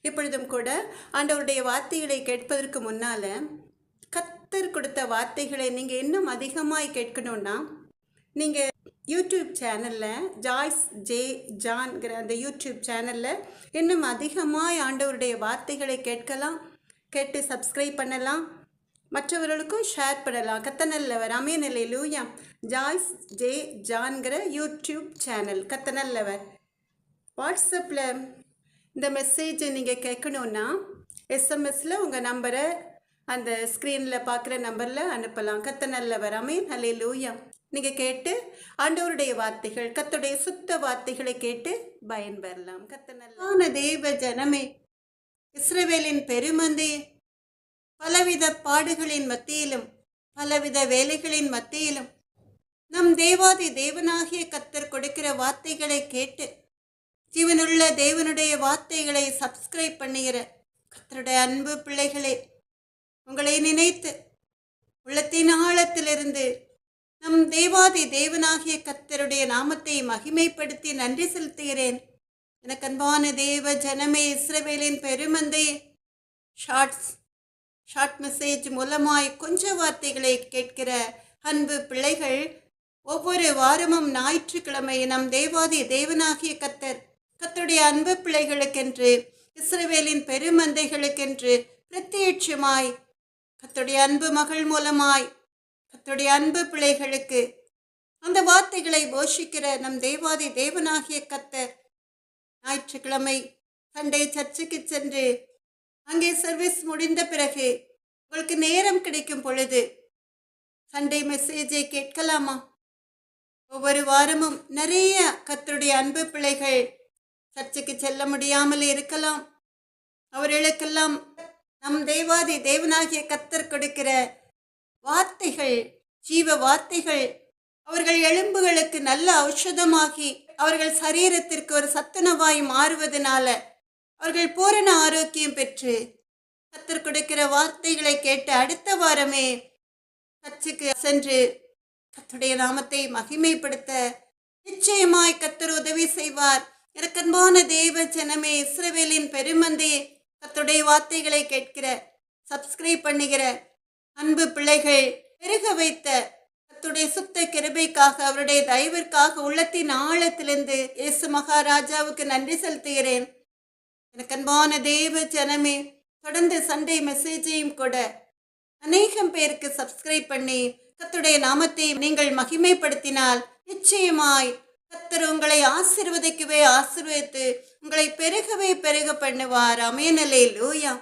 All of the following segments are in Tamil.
இப்பொழுதும் கூட ஆண்டவருடைய வார்த்தைகளை கேட்பதற்கு முன்னால கத்தர் கொடுத்த வார்த்தைகளை நீங்கள் இன்னும் அதிகமாய் கேட்கணும்னா நீங்கள் யூடியூப் சேனலில் ஜாய்ஸ் ஜே ஜான்கிற அந்த யூடியூப் சேனலில் இன்னும் அதிகமாய் ஆண்டவருடைய வார்த்தைகளை கேட்டு சப்ஸ்கிரைப் பண்ணலாம், மற்றவர்களுக்கும் ஷேர் பண்ணலாம். கத்தனல்லவர் அமேனல்லேலூயா. ஜாய்ஸ் ஜே ஜான்கிற யூடியூப் சேனல் கத்தனல்லவர். வாட்ஸ்அப்பில் இந்த மெசேஜை நீங்கள் கேட்கணுன்னா எஸ்எம்எஸில் உங்கள் நம்பரை அந்த ஸ்க்ரீனில் பார்க்குற நம்பரில் அனுப்பலாம். கத்தனல்லவர் அமேனல்லேலூயா. நீங்கள் கேட்டு ஆண்டவருடைய வார்த்தைகள், கத்துடைய சுத்த வார்த்தைகளை கேட்டு பயன்பெறலாம். கத்தனல்லான தேவ ஜனமே, இஸ்ரவேலின் பெருமந்தே, பலவித பாடுகளின் மத்தியிலும் பலவித வேலைகளின் மத்தியிலும் நம் தேவாதி தேவனாகிய கத்தர் கொடுக்கிற வார்த்தைகளை கேட்டு ஜீவனுள்ள தேவனுடைய வார்த்தைகளை சப்ஸ்கிரைப் பண்ணுகிற கத்தருடைய அன்பு பிள்ளைகளே, உங்களை நினைத்து உள்ளத்தின் ஆழத்திலிருந்து நம் தேவாதி தேவனாகிய கத்தருடைய நாமத்தை மகிமைப்படுத்தி நன்றி செலுத்துகிறேன். எனக்கு அன்பான தேவ ஜனமே, இஸ்ரவேலின் பெருமந்தை, ஷார்ட் மெசேஜ் மூலமாய் கொஞ்ச வார்த்தைகளை கேட்கிற அன்பு பிள்ளைகள், ஒவ்வொரு வாரமும் ஞாயிற்றுக்கிழமை நம் தேவாதி தேவனாகிய கத்தருடைய அன்பு பிள்ளைகளுக்கென்று, இஸ்ரவேலின் பெருமந்தைகளுக்கென்று பிரத்யட்சமாய் கத்தருடைய அன்பு மகள் மூலமாய் கத்தருடைய அன்பு பிள்ளைகளுக்கு அந்த வார்த்தைகளை போஷிக்கிற நம் தேவாதி தேவனாகிய கத்தர் ஞாயிற்றுக்கிழமை சண்டே சர்ச்சுக்கு சென்று அங்கே சர்வீஸ் முடிந்த பிறகு உங்களுக்கு நேரம் கிடைக்கும் பொழுது சண்டே மெசேஜை கேட்கலாமா? ஒவ்வொரு வாரமும் நிறைய கத்தருடைய அன்பு பிள்ளைகள் சர்ச்சுக்கு செல்ல முடியாமல் இருக்கலாம். அவர்களுக்கெல்லாம் நம் தேவாதி தேவனாகிய கத்தர் கொடுக்கிற வார்த்தைகள், ஜீவ வார்த்தைகள் அவர்கள் எலும்புகளுக்கு நல்ல ஔஷதமாகி அவர்கள் சரீரத்திற்கு ஒரு சத்துணவாய் மாறுவதனால அவர்கள் பூரண ஆரோக்கியம் பெற்று கத்தர் கொடுக்கிற வார்த்தைகளை கேட்டு அடுத்த வாரமே சர்ச்சுக்கு சென்று கத்தருடைய நாமத்தை மகிமைப்படுத்த நிச்சயமாய் கத்தர் உதவி செய்வார். எனக்கன்பான தேவ ஜனமே, இஸ்ரவேலின் பெருமந்தே, கத்தருடைய வார்த்தைகளை கேட்கிற சப்ஸ்கிரைப் பண்ணுகிற அன்பு பிள்ளைகள், பெருக வைத்த கர்த்தருடைய சுத்த கிருபைக்காக, அவருடைய தயவிற்காக உள்ளத்தின் ஆழத்திலிருந்து இயேசு மகாராஜாவுக்கு நன்றி செலுத்துகிறேன். எனக்கு அன்பான தேவ ஜனமே, தொடர்ந்து சண்டே மெசேஜையும் கூட அநேகம் பேருக்கு சப்ஸ்கிரைப் பண்ணி கர்த்தருடைய நாமத்தை நீங்கள் மகிமைப்படுத்தினால் நிச்சயமாய் கர்த்தர் உங்களை ஆசீர்வதித்து உங்களை பெருக பண்ணுவார். அமேனல்லேலூயா.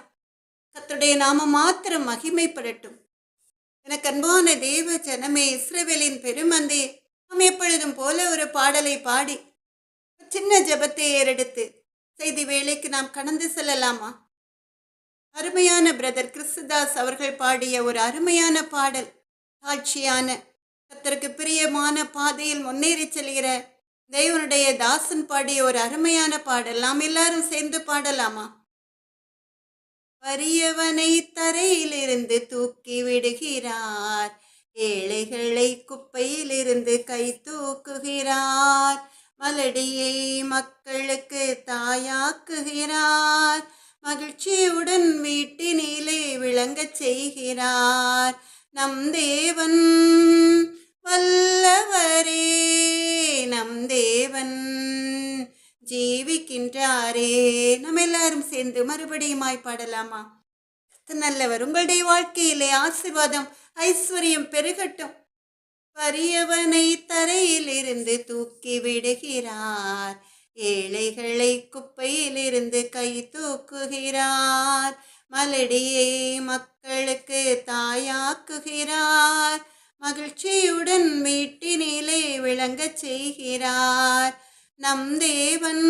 கர்த்தருடைய நாமம் மாத்திரம் மகிமைப்படட்டும். எனக்கு அன்பான தேவ ஜனமே, இஸ்ரவேலின் பெருமந்தே, நாம் எப்பொழுதும் போல ஒரு பாடலை பாடி சின்ன ஜெபத்தை ஏறெடுத்து செய்தி வேளைக்கு நாம் கடந்து செல்லலாமா? அருமையான பிரதர் கிறிஸ்துதாஸ் அவர்கள் பாடிய ஒரு அருமையான பாடல், தாழ்ச்சியான கர்த்தருக்கு பிரியமான பாதையில் முன்னேறி செல்கிற தேவனுடைய தாசன் பாடிய ஒரு அருமையான பாடல். நாம் எல்லாரும் சேர்ந்து பாடலாமா? வறியவனை தரையிலிருந்து தூக்கி விடுகிறார், ஏழைகளை குப்பையிலிருந்து கை தூக்குகிறார், மலடியை மக்களுக்கு தாயாக்குகிறார், மகிழ்ச்சியுடன் வீட்டினிலே விளங்கச் செய்கிறார். நம் தேவன் வல்லவரே, நம் தேவன் ஜீவிக்கின்றாரே. நம்ம எல்லாரும் சேர்ந்து மறுபடியுமாய் பாடலாமா? நல்லவர், உங்களுடைய வாழ்க்கையிலே ஆசீர்வாதம் ஐஸ்வர்யம் பெருகட்டும். வறியவனை தரையிலிருந்து தூக்கி விடுகிறார், ஏழைகளை குப்பையிலிருந்து கை தூக்குகிறார், மலடியை மக்களுக்கு தாயாக்குகிறார், மகிழ்ச்சியுடன் வீட்டினிலே விளங்கச் செய்கிறார். நம் தேவன்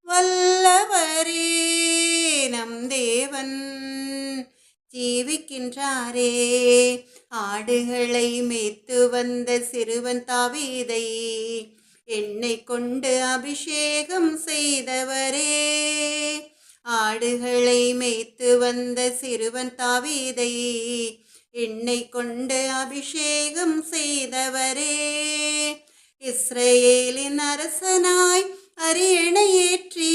வல்லவரே, நம் தேவன் ஜீவிக்கின்றாரே. ஆடுகளை மேய்த்து வந்த சிறுவன் தாவீதை எண்ணெய் கொண்டு அபிஷேகம் செய்தவரே, ஆடுகளை மேய்த்து வந்த சிறுவன் தாவீதை எண்ணெய் கொண்டு அபிஷேகம் செய்தவரே, இஸ்ரவேலின் அரசனாய் அரியணை ஏற்றி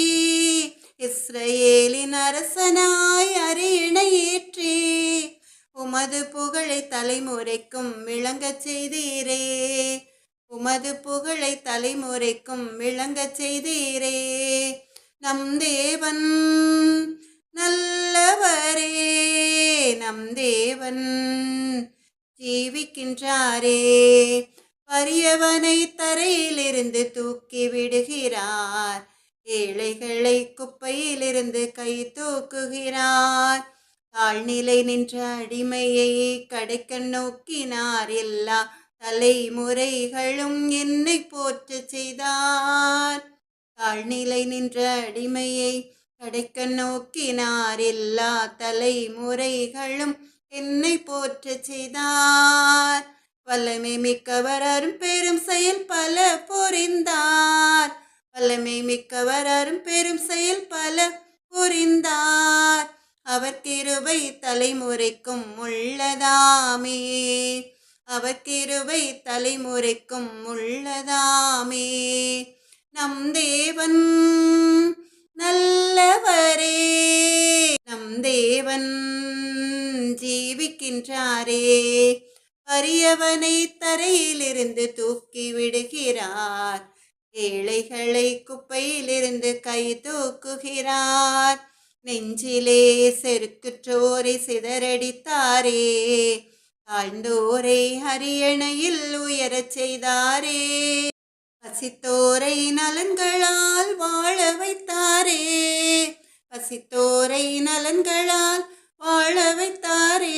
இஸ்ரவேலின் அரசனாய் அரியணை ஏற்றி உமது புகழை தலைமுறைக்கும் விளங்கச் செய்தீரே. உமது புகழை தலைமுறைக்கும் விளங்கச் செய்தீரே. நம் தேவன் நல்லவரே, நம் தேவன் ஜீவிக்கின்றாரே. வறியவனை தரையிலிருந்து தூக்கி விடுகிறார், ஏழைகளை குப்பையிலிருந்து கை தூக்குகிறார். தாழ்நிலை நின்ற அடிமையை கடைக்கண் நோக்கினார், எல்லா தலைமுறைகளும் என்னை போற்ற செய்தார். தாழ்நிலை நின்ற அடிமையை கடைக்கண் நோக்கினார், எல்லா தலைமுறைகளும் என்னை போற்ற செய்தார். வல்லமை மிக்கவர் அரும் பெரும் செயல் பல புரிந்தார். வல்லமை மிக்கவர் அரும் பெரும் செயல் பல புரிந்தார். அவர் கிருபை தலைமுறைக்கும் உள்ளதாமே. அவர் கிருபை தலைமுறைக்கும் உள்ளதாமே. நம் தேவன் நல்லவரே, நம் தேவன் ஜீவிக்கின்றாரே. வறியவனை தரையிலிருந்து தூக்கி விடுகிறார், ஏழைகளை குப்பையிலிருந்து கை தூக்குகிறார். நெஞ்சிலே செருக்குற்றோரை சிதறடித்தாரே, தாழ்ந்தோரை அரியணையில் உயரச் செய்தாரே. பசித்தோரை நலன்களால் வாழ வைத்தாரே, பசித்தோரை நலன்களால் வாழ வைத்தாரே.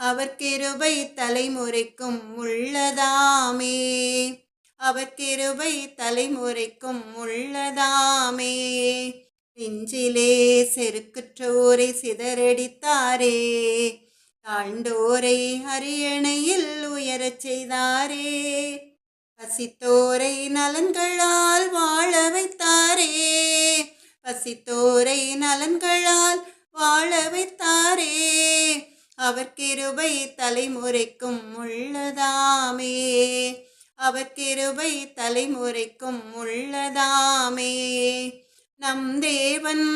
அவர் கிருபை தலைமுறைக்கும் உள்ளதாமே. அவர் கிருபை தலைமுறைக்கும் உள்ளதாமே. நெஞ்சிலே செருக்குற்றோரை சிதறடித்தாரே, தாழ்ந்தோரை அரியணையில் உயரச் செய்தாரே. பசித்தோரை நலன்களால் வாழ வைத்தாரே, பசித்தோரை நலன்களால் வாழ வைத்தாரே. அவர் கிருபை தலைமுறைக்கும் உள்ளதாமே. அவர் கிருபை தலைமுறைக்கும் உள்ளதாமே. நம் தேவன்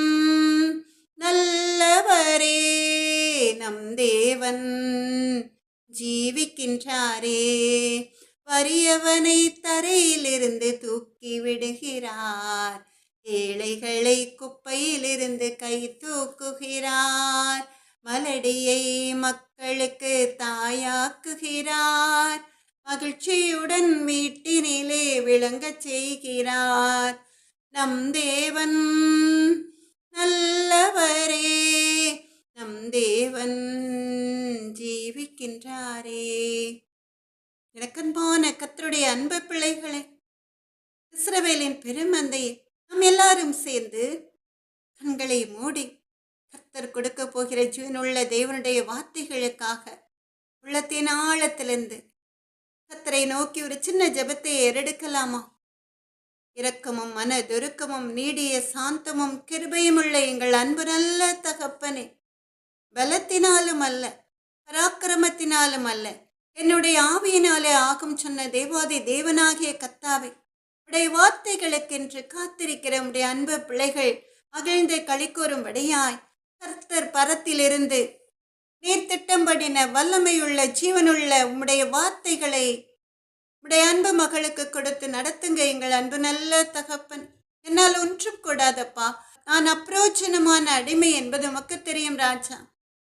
நல்லவரே, நம் தேவன் ஜீவிக்கின்றாரே. வறியவனை தரையிலிருந்து தூக்கி விடுகிறார், ஏழைகளை குப்பையிலிருந்து கை தூக்குகிறார். மலடியை மக்களுக்கு தாயாக்குகிறார், மகிழ்ச்சியுடன் வீட்டினிலே விளங்கச் செய்கிறார். நம் தேவன் நல்லவரே, நம் தேவன் ஜீவிக்கின்றாரே. எனக்கன்பான கர்த்தருடைய அன்பு பிள்ளைகளே, இஸ்ரவேலின் பெருமந்தையை நாம் எல்லாரும் சேர்ந்து கண்களை மூடி கர்த்தர் கொடுக்க போகிற ஜீவனுள்ள தேவனுடைய வார்த்தைகளுக்காக உள்ளத்தின் ஆழத்திலிருந்து கர்த்தரை நோக்கி ஒரு சின்ன ஜெபத்தை ஏறெடுக்கலாமா? இரக்கமும் மனதுருக்கமும் நீடிய சாந்தமும் கிருபையும் உள்ள எங்கள் அன்பு நல்ல தகப்பனே, பலத்தினாலும் அல்ல, பராக்கிரமத்தினாலும் அல்ல, என்னுடைய ஆவியினாலே ஆகும் சொன்ன தேவாதி தேவனாகிய கர்த்தாவே, உடைய வார்த்தைகளுக்கென்று காத்திருக்கிற உடைய அன்பு பிள்ளைகள் மகிழ்ந்து களிக்கூறும்படியாய் கர்த்தர் பரத்திலிருந்து நீர் திட்டம்படின வல்லமையுள்ள ஜீவனுள்ள உம்முடைய வார்த்தைகளை உடைய அன்பு மகளுக்கு கொடுத்து நடத்துங்க எங்கள் அன்பு நல்ல தகப்பன். என்னால் ஒன்றும் கூடாதப்பா, நான் அப்ரோஜனமான அடிமை என்பது உமக்கு தெரியும் ராஜா.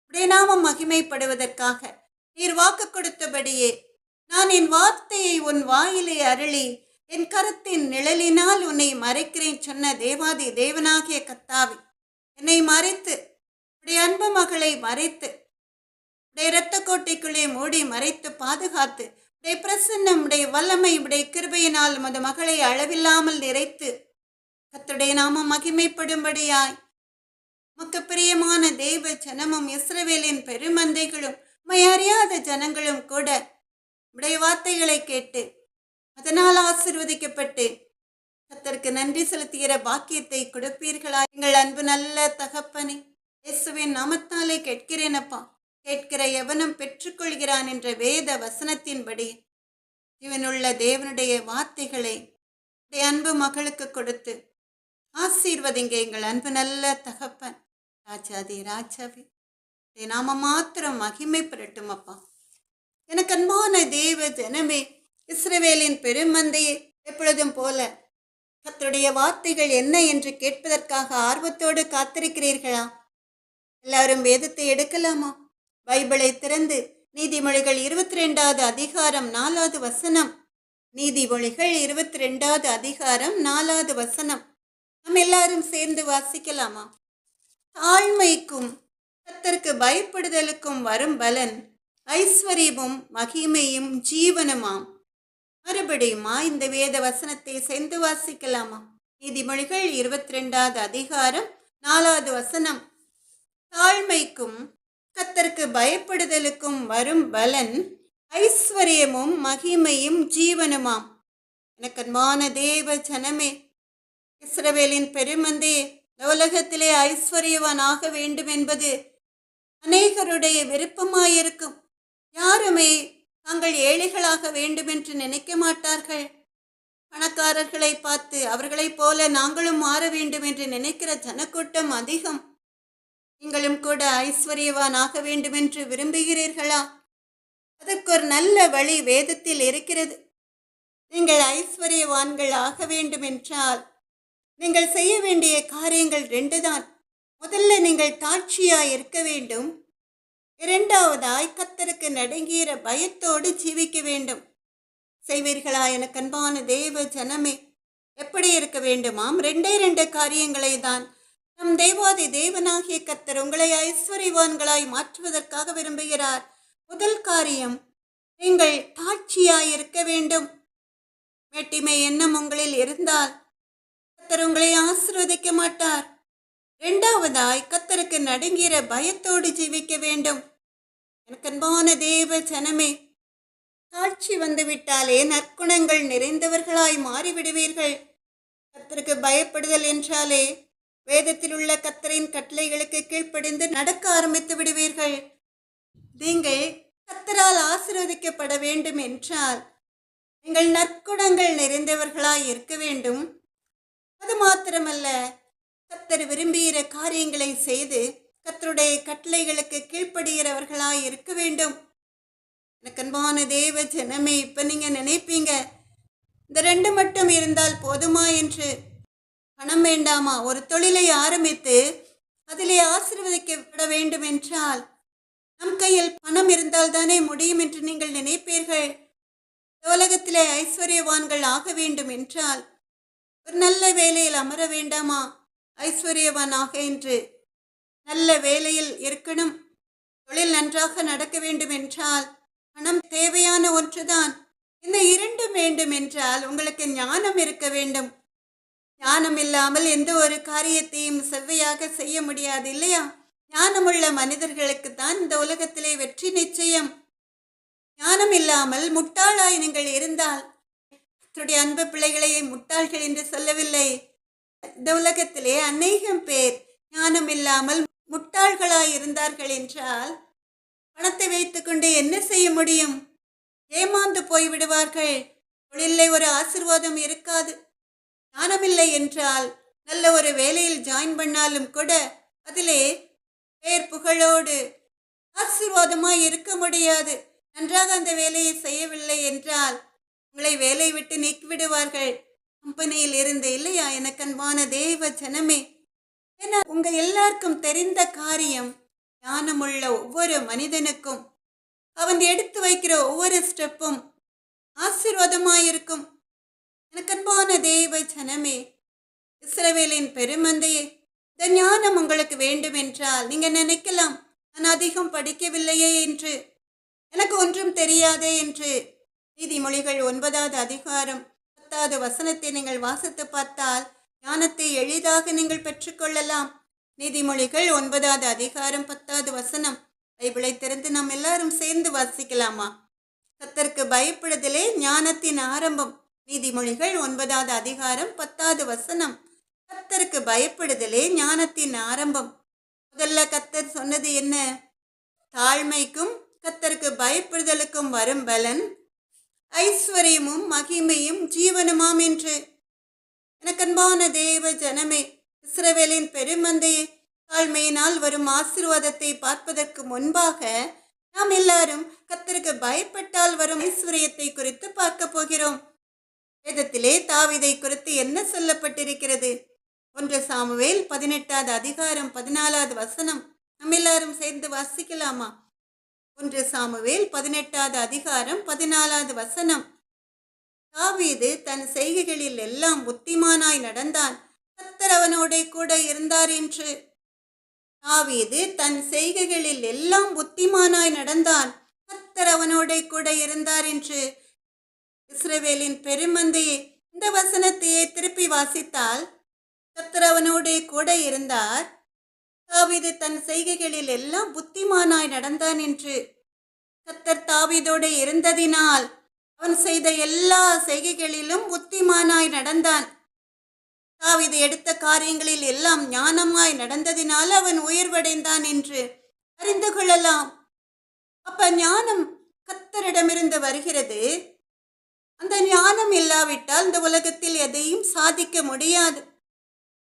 உடைய நாமம் மகிமைப்படுவதற்காக நீர் வாக்கு கொடுத்தபடியே நான் என் வார்த்தையை உன் வாயிலே அருளி என் கரத்தின் நிழலினால் உன்னை மறைக்கிறேன் சொன்ன தேவாதி தேவனாகிய கர்த்தாவே, என்னை மறைத்து உடைய அன்பு மகளை மறைத்து உடைய இரத்த கோட்டைக்குள்ளே மூடி மறைத்து பாதுகாத்து உடைய பிரசன்னம் உடைய வல்லமை உடைய கிருபையினால் உமது மகளை அளவில்லாமல் நிறைத்து கர்த்தருடைய நாமம் மகிமைப்படும்படியாய் மக்கு பிரியமான தேவ ஜனமும் இஸ்ரவேலின் பெருமந்தைகளும் உம்மை அறியாத ஜனங்களும் கூட உடைய வார்த்தைகளை கேட்டு அதனால் ஆசீர்வதிக்கப்பட்டு கர்த்தருக்கு நன்றி செலுத்துகிற பாக்கியத்தை கொடுப்பீர்களா? எங்கள் அன்பு நல்ல தகப்பனே, இயேசுவின் நாமத்தாலே கேட்கிறேனப்பா. கேட்கிற எவனும் பெற்றுக்கொள்கிறான் என்ற வேத வசனத்தின்படி இவனுள்ள தேவனுடைய வார்த்தைகளை உடைய அன்பு மகளுக்கு கொடுத்து ஆசீர்வதிங்க எங்கள் அன்பு நல்ல தகப்பன். ராஜாதி ராஜாவே, என் நாம மாத்திரம் மகிமை பெறட்டும் அப்பா. எனக்கு அன்பான தேவ ஜனமே, இஸ்ரவேலின் பெருமந்தையே, எப்பொழுதும் போல கர்த்தருடைய வார்த்தைகள் என்ன என்று கேட்பதற்காக ஆர்வத்தோடு காத்திருக்கிறீர்களா? எல்லாரும் வேதத்தை எடுக்கலாமா? பைபிளை திறந்து நீதிமொழிகள் 22வது அதிகாரம் 4வது வசனம். நீதிமொழிகள் 22வது அதிகாரம் 4வது வசனம். நம்ம எல்லாரும் சேர்ந்து வாசிக்கலாமா? தாழ்மைக்கும் கர்த்தருக்கு பயப்படுதலுக்கும் வரும் பலன் ஐஸ்வர்யமும் மகிமையும் ஜீவனுமாம். மறுபடியுமா இந்த வேத வசனத்தை சேர்ந்து வாசிக்கலாமா? நீதிமொழிகள் 22வது அதிகாரம் 4வது வசனம். தாழ்மைக்கும் கர்த்தருக்கு பயப்படுதலுக்கும் வரும் பலன் ஐஸ்வர்யமும் மகிமையும் ஜீவனுமாம். எனக்கு அன்பான தேவ ஜனமே, இஸ்ரவேலின் பெருமந்தே, உலகத்திலே ஐஸ்வர்யவானாக வேண்டும் என்பது அநேகருடைய விருப்பமாயிருக்கும். யாருமே தாங்கள் ஏழைகளாக வேண்டும் என்று நினைக்க மாட்டார்கள். பணக்காரர்களை பார்த்து அவர்களைப் போல நாங்களும் மாற வேண்டும் என்று நினைக்கிற ஜனக்கூட்டம் அதிகம். நீங்களும் கூட ஐஸ்வர்யவானாக வேண்டும் என்று விரும்புகிறீர்களா? அதற்கு ஒரு நல்ல வழி வேதத்தில் இருக்கிறது. நீங்கள் ஐஸ்வர்யவான்கள் ஆக வேண்டும் என்றால் நீங்கள் செய்ய வேண்டிய காரியங்கள் 2 தான். முதல்ல நீங்கள் தாட்சியாய் இருக்க வேண்டும். 2வதாய் கர்த்தருக்கு நடுங்கிற பயத்தோடு ஜீவிக்க வேண்டும். செய்வீர்களா எனக்கு அன்பான தேவ ஜனமே? எப்படி இருக்க வேண்டுமாம்? 2 காரியங்களை தான் நம் தேவாதி தேவனாகிய கர்த்தர் உங்களை ஐஸ்வர்யவான்களாய் மாற்றுவதற்காக விரும்புகிறார். முதல் காரியம், நீங்கள் தாட்சியாய் இருக்க வேண்டும். மேட்டிமை எண்ணம் உங்களில் இருந்தால் கர்த்தர் உங்களை ஆசீர்வதிக்க மாட்டார். 2வதாய் கர்த்தருக்கு நடுங்கிற பயத்தோடு ஜீவிக்க வேண்டும். எனக்கு அன்பான தேவ ஜனமே, தாட்சி வந்துவிட்டாலே நற்குணங்கள் நிறைந்தவர்களாய் மாறிவிடுவீர்கள். கர்த்தருக்கு பயப்படுதல் என்றாலே வேதத்தில் உள்ள கர்த்தரின் கட்டளைகளுக்கு கீழ்ப்படிந்து நடக்க ஆரம்பித்து விடுவீர்கள். நீங்கள் கர்த்தரால் ஆசீர்வதிக்கப்பட வேண்டும் என்றால் நீங்கள் நற்குணங்கள் நிறைந்தவர்களாய் இருக்க வேண்டும். அது மாத்திரமல்ல, கர்த்தர் விரும்புகிற காரியங்களை செய்து கர்த்தருடைய கட்டளைகளுக்கு கீழ்ப்படுகிறவர்களாய் இருக்க வேண்டும். எனக்கு அன்பான தேவ ஜனமே, இப்ப நீங்க நினைப்பீங்க, இந்த 2 மட்டும் இருந்தால் போதுமா என்று. பணம் வேண்டாமா? ஒரு தொழிலை ஆரம்பித்து அதிலே ஆசீர்வதிக்கப்பட வேண்டும் என்றால் நம் கையில் பணம் இருந்தால் தானே முடியும் என்று நீங்கள் நினைப்பீர்கள். உலகத்திலே ஐஸ்வர்யவான்கள் ஆக வேண்டும் என்றால் ஒரு நல்ல வேலையில் அமர வேண்டாமா? ஐஸ்வர்யவானாக என்று நல்ல வேலையில் இருக்கணும். தொழில் நன்றாக நடக்க வேண்டும் என்றால் பணம் தேவையான ஒன்றுதான். இந்த 2 வேண்டும் என்றால் உங்களுக்கு ஞானம் இருக்க வேண்டும். ஞானம் இல்லாமல் எந்த ஒரு காரியத்தையும் செவ்வையாக செய்ய முடியாது இல்லையா? ஞானமுள்ள மனிதர்களுக்கு தான் இந்த உலகத்திலே வெற்றி நிச்சயம். ஞானம் இல்லாமல் முட்டாளாய் நீங்கள் இருந்தால், கர்த்தருடைய அன்பு பிள்ளைகளை முட்டாள்கள் என்று சொல்லவில்லை. இந்த உலகத்திலே அநேகம் பேர் ஞானம் இல்லாமல் முட்டாள்களாய் இருந்தார்கள் என்றால் பணத்தை வைத்துக்கொண்டு என்ன செய்ய முடியும்? ஏமாந்து போய்விடுவார்கள். தொழிலே ஒரு ஆசீர்வாதம் இருக்காது. ஞானமில்லை என்றால் நல்ல ஒரு வேலையில் ஜாயின் பண்ணாலும் கூட அதிலே பேர் புகழோடு ஆசீர்வாதமாய் இருக்க முடியாது. நன்றாக அந்த வேலையை செய்யவில்லை என்றால் உங்களை வேலை விட்டு நீக்கிவிடுவார்கள் கம்பெனியில் இருந்து இல்லையா? எனக்கு அன்பான தேவ ஜனமே, ஏன்னா உங்க எல்லாருக்கும் தெரிந்த காரியம், ஞானமுள்ள ஒவ்வொரு மனிதனுக்கும் அவன் எடுத்து வைக்கிற ஒவ்வொரு ஸ்டெப்பும் ஆசீர்வாதமாயிருக்கும். எனக்கு அன்பான தேவ ஜனமே, இஸ்ரவேலின் பெருமந்தையே, இந்த ஞானம் உங்களுக்கு வேண்டும் என்றால் நீங்க நினைக்கலாம், நான் அதிகம் படிக்கவில்லையே என்று, எனக்கு ஒன்றும் தெரியாதே என்று. நீதிமொழிகள் 9வது அதிகாரம் 10வது வசனத்தை நீங்கள் வாசித்து பார்த்தால் ஞானத்தை எளிதாக நீங்கள் பெற்றுக்கொள்ளலாம். நீதிமொழிகள் 9வது அதிகாரம் 10வது வசனம். பைபிளை திறந்து நாம் எல்லாரும் சேர்ந்து வாசிக்கலாமா? கர்த்தருக்கு பயப்படுதலே ஞானத்தின் ஆரம்பம். நீதிமொழிகள் 9வது அதிகாரம் 10வது வசனம். கர்த்தருக்கு பயப்படுதலே ஞானத்தின் ஆரம்பம். முதல்ல கர்த்தர் சொன்னது என்ன? தாழ்மைக்கும் கர்த்தருக்கு பயப்படுதலுக்கும் வரும் பலன் ஐஸ்வர்யமும் மகிமையும் ஜீவனுமாம் என்று. எனக்கன்பான தேவ ஜனமே, இஸ்ரவேலின் பெருமந்தையே, தாழ்மையினால் வரும் ஆசீர்வாதத்தை பார்ப்பதற்கு முன்பாக நாம் எல்லாரும் கர்த்தருக்கு பயப்பட்டால் வரும் ஐஸ்வர்யத்தை குறித்து பார்க்க போகிறோம். வேதத்திலே தாவீதை குறித்து என்ன சொல்லப்பட்டிருக்கிறது? 1 சாமுவேல் 18வது அதிகாரம் 14வது வசனம். நம்ம எல்லாரும் சேர்ந்து வாசிக்கலாமா? 1 சாமுவேல் 18வது அதிகாரம் 14வது வசனம். தாவீது தன் செய்கைகளில் எல்லாம் புத்திமானாய் நடந்தான், கர்த்தர் அவனோட கூட இருந்தார் என்று. தாவீது தன் செய்கைகளில் எல்லாம் புத்திமானாய் நடந்தான், கர்த்தர் அவனோட கூட இருந்தார் என்று. இஸ்ரவேலின் பெருமந்தையே, இந்த வசனத்தையே திருப்பி வாசித்தால், கர்த்தர் அவனோட கூட இருந்தார், தாவீது தன் செய்கைகளில் எல்லாம் புத்திமானாய் நடந்தான் என்று. கர்த்தர் தாவீதோடு இருந்ததினால் அவன் செய்த எல்லா செய்கைகளிலும் புத்திமானாய் நடந்தான். தாவீது எடுத்த காரியங்களில் எல்லாம் ஞானமாய் நடந்ததினால் அவன் உயர்வடைந்தான் என்று அறிந்து கொள்ளலாம். அப்ப ஞானம் கர்த்தரிடமிருந்து வருகிறது. அந்த ஞானம் இல்லாவிட்டால் இந்த உலகத்தில் எதையும் சாதிக்க முடியாது.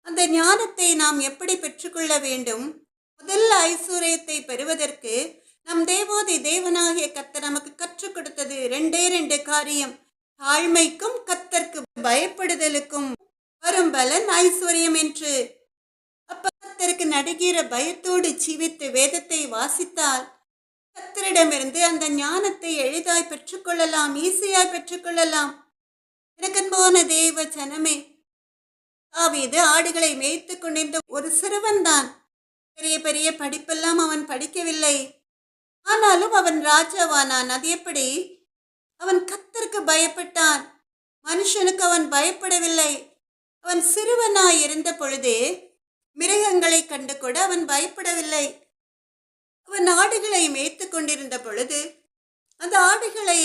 அந்த ஞானத்தை நாம் எப்படி பெற்றுக்கொள்ள வேண்டும்? முதல் ஐஸ்வர்யத்தை பெறுவதற்கு நம் தேவாதி தேவனாகிய கர்த்தர் நமக்கு கற்றுக் கொடுத்தது 2 காரியம். தாழ்மைக்கும் கர்த்தருக்கு பயப்படுதலுக்கும் வரும் பலன் ஐஸ்வர்யம் என்று. அப்ப கர்த்தருக்கு நடுகிற பயத்தோடு ஜீவித்து வேதத்தை வாசித்தால் கர்த்தரிடமிருந்து அந்த ஞானத்தை எளிதாய் பெற்றுக்கொள்ளலாம், ஈஸியாய் பெற்றுக்கொள்ளலாம். எனக்கன்பான தேவ ஜனமே, தாவீது ஆடுகளை மேய்த்து கொண்டிருந்த ஒரு சிறுவன்தான். பெரிய பெரிய படிப்பெல்லாம் அவன் படிக்கவில்லை. ஆனாலும் அவன் ராஜாவானான். அது எப்படி? அவன் கர்த்தருக்கு பயப்பட்டான். மனுஷனுக்கு அவன் பயப்படவில்லை. அவன் சிறுவனாய் இருந்த பொழுதே மிருகங்களை கண்டு கூட அவன் பயப்படவில்லை. அவன் ஆடுகளை மேய்த்து கொண்டிருந்த பொழுது அந்த ஆடுகளை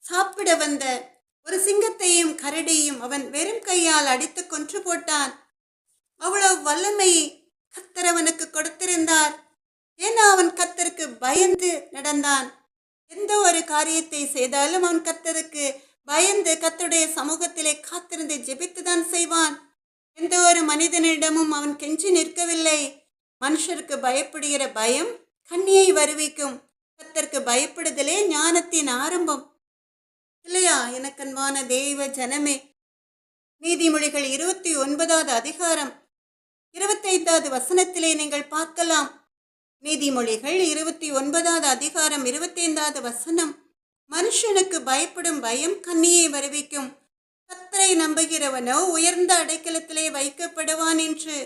சாப்பிட வந்த ஒரு சிங்கத்தையும் கரடியையும் அவன் வெறும் கையால் அடித்து கொன்று போட்டான். அவ்வளவு வல்லமை கர்த்தர் அவனுக்கு கொடுத்திருந்தார். ஏன்னா அவன் கர்த்தருக்கு பயந்து நடந்தான். எந்த ஒரு காரியத்தை செய்தாலும் அவன் கர்த்தருக்கு பயந்து கர்த்தருடைய சமூகத்திலே காத்திருந்து ஜெபித்துதான் செய்வான். எந்த ஒரு மனிதனிடமும் அவன் கெஞ்சி நிற்கவில்லை. மனுஷருக்கு பயப்படுகிற பயம் கண்ணியை வருவிக்கும். கர்த்தருக்கு பயப்படுதலே ஞானத்தின் ஆரம்பம் இல்லையா? எனக்கன்பான தேவ ஜனமே, நீதிமொழிகள் 29வது அதிகாரம் 25வது வசனத்திலே நீங்கள் பார்க்கலாம். நீதிமொழிகள் 29வது அதிகாரம் 25வது வசனம். மனுஷனுக்கு பயப்படும் பயம் கண்ணியை வருவிக்கும், கர்த்தரை நம்புகிறவனோ உயர்ந்த அடைக்கலத்திலே வைக்கப்படுவான் என்று.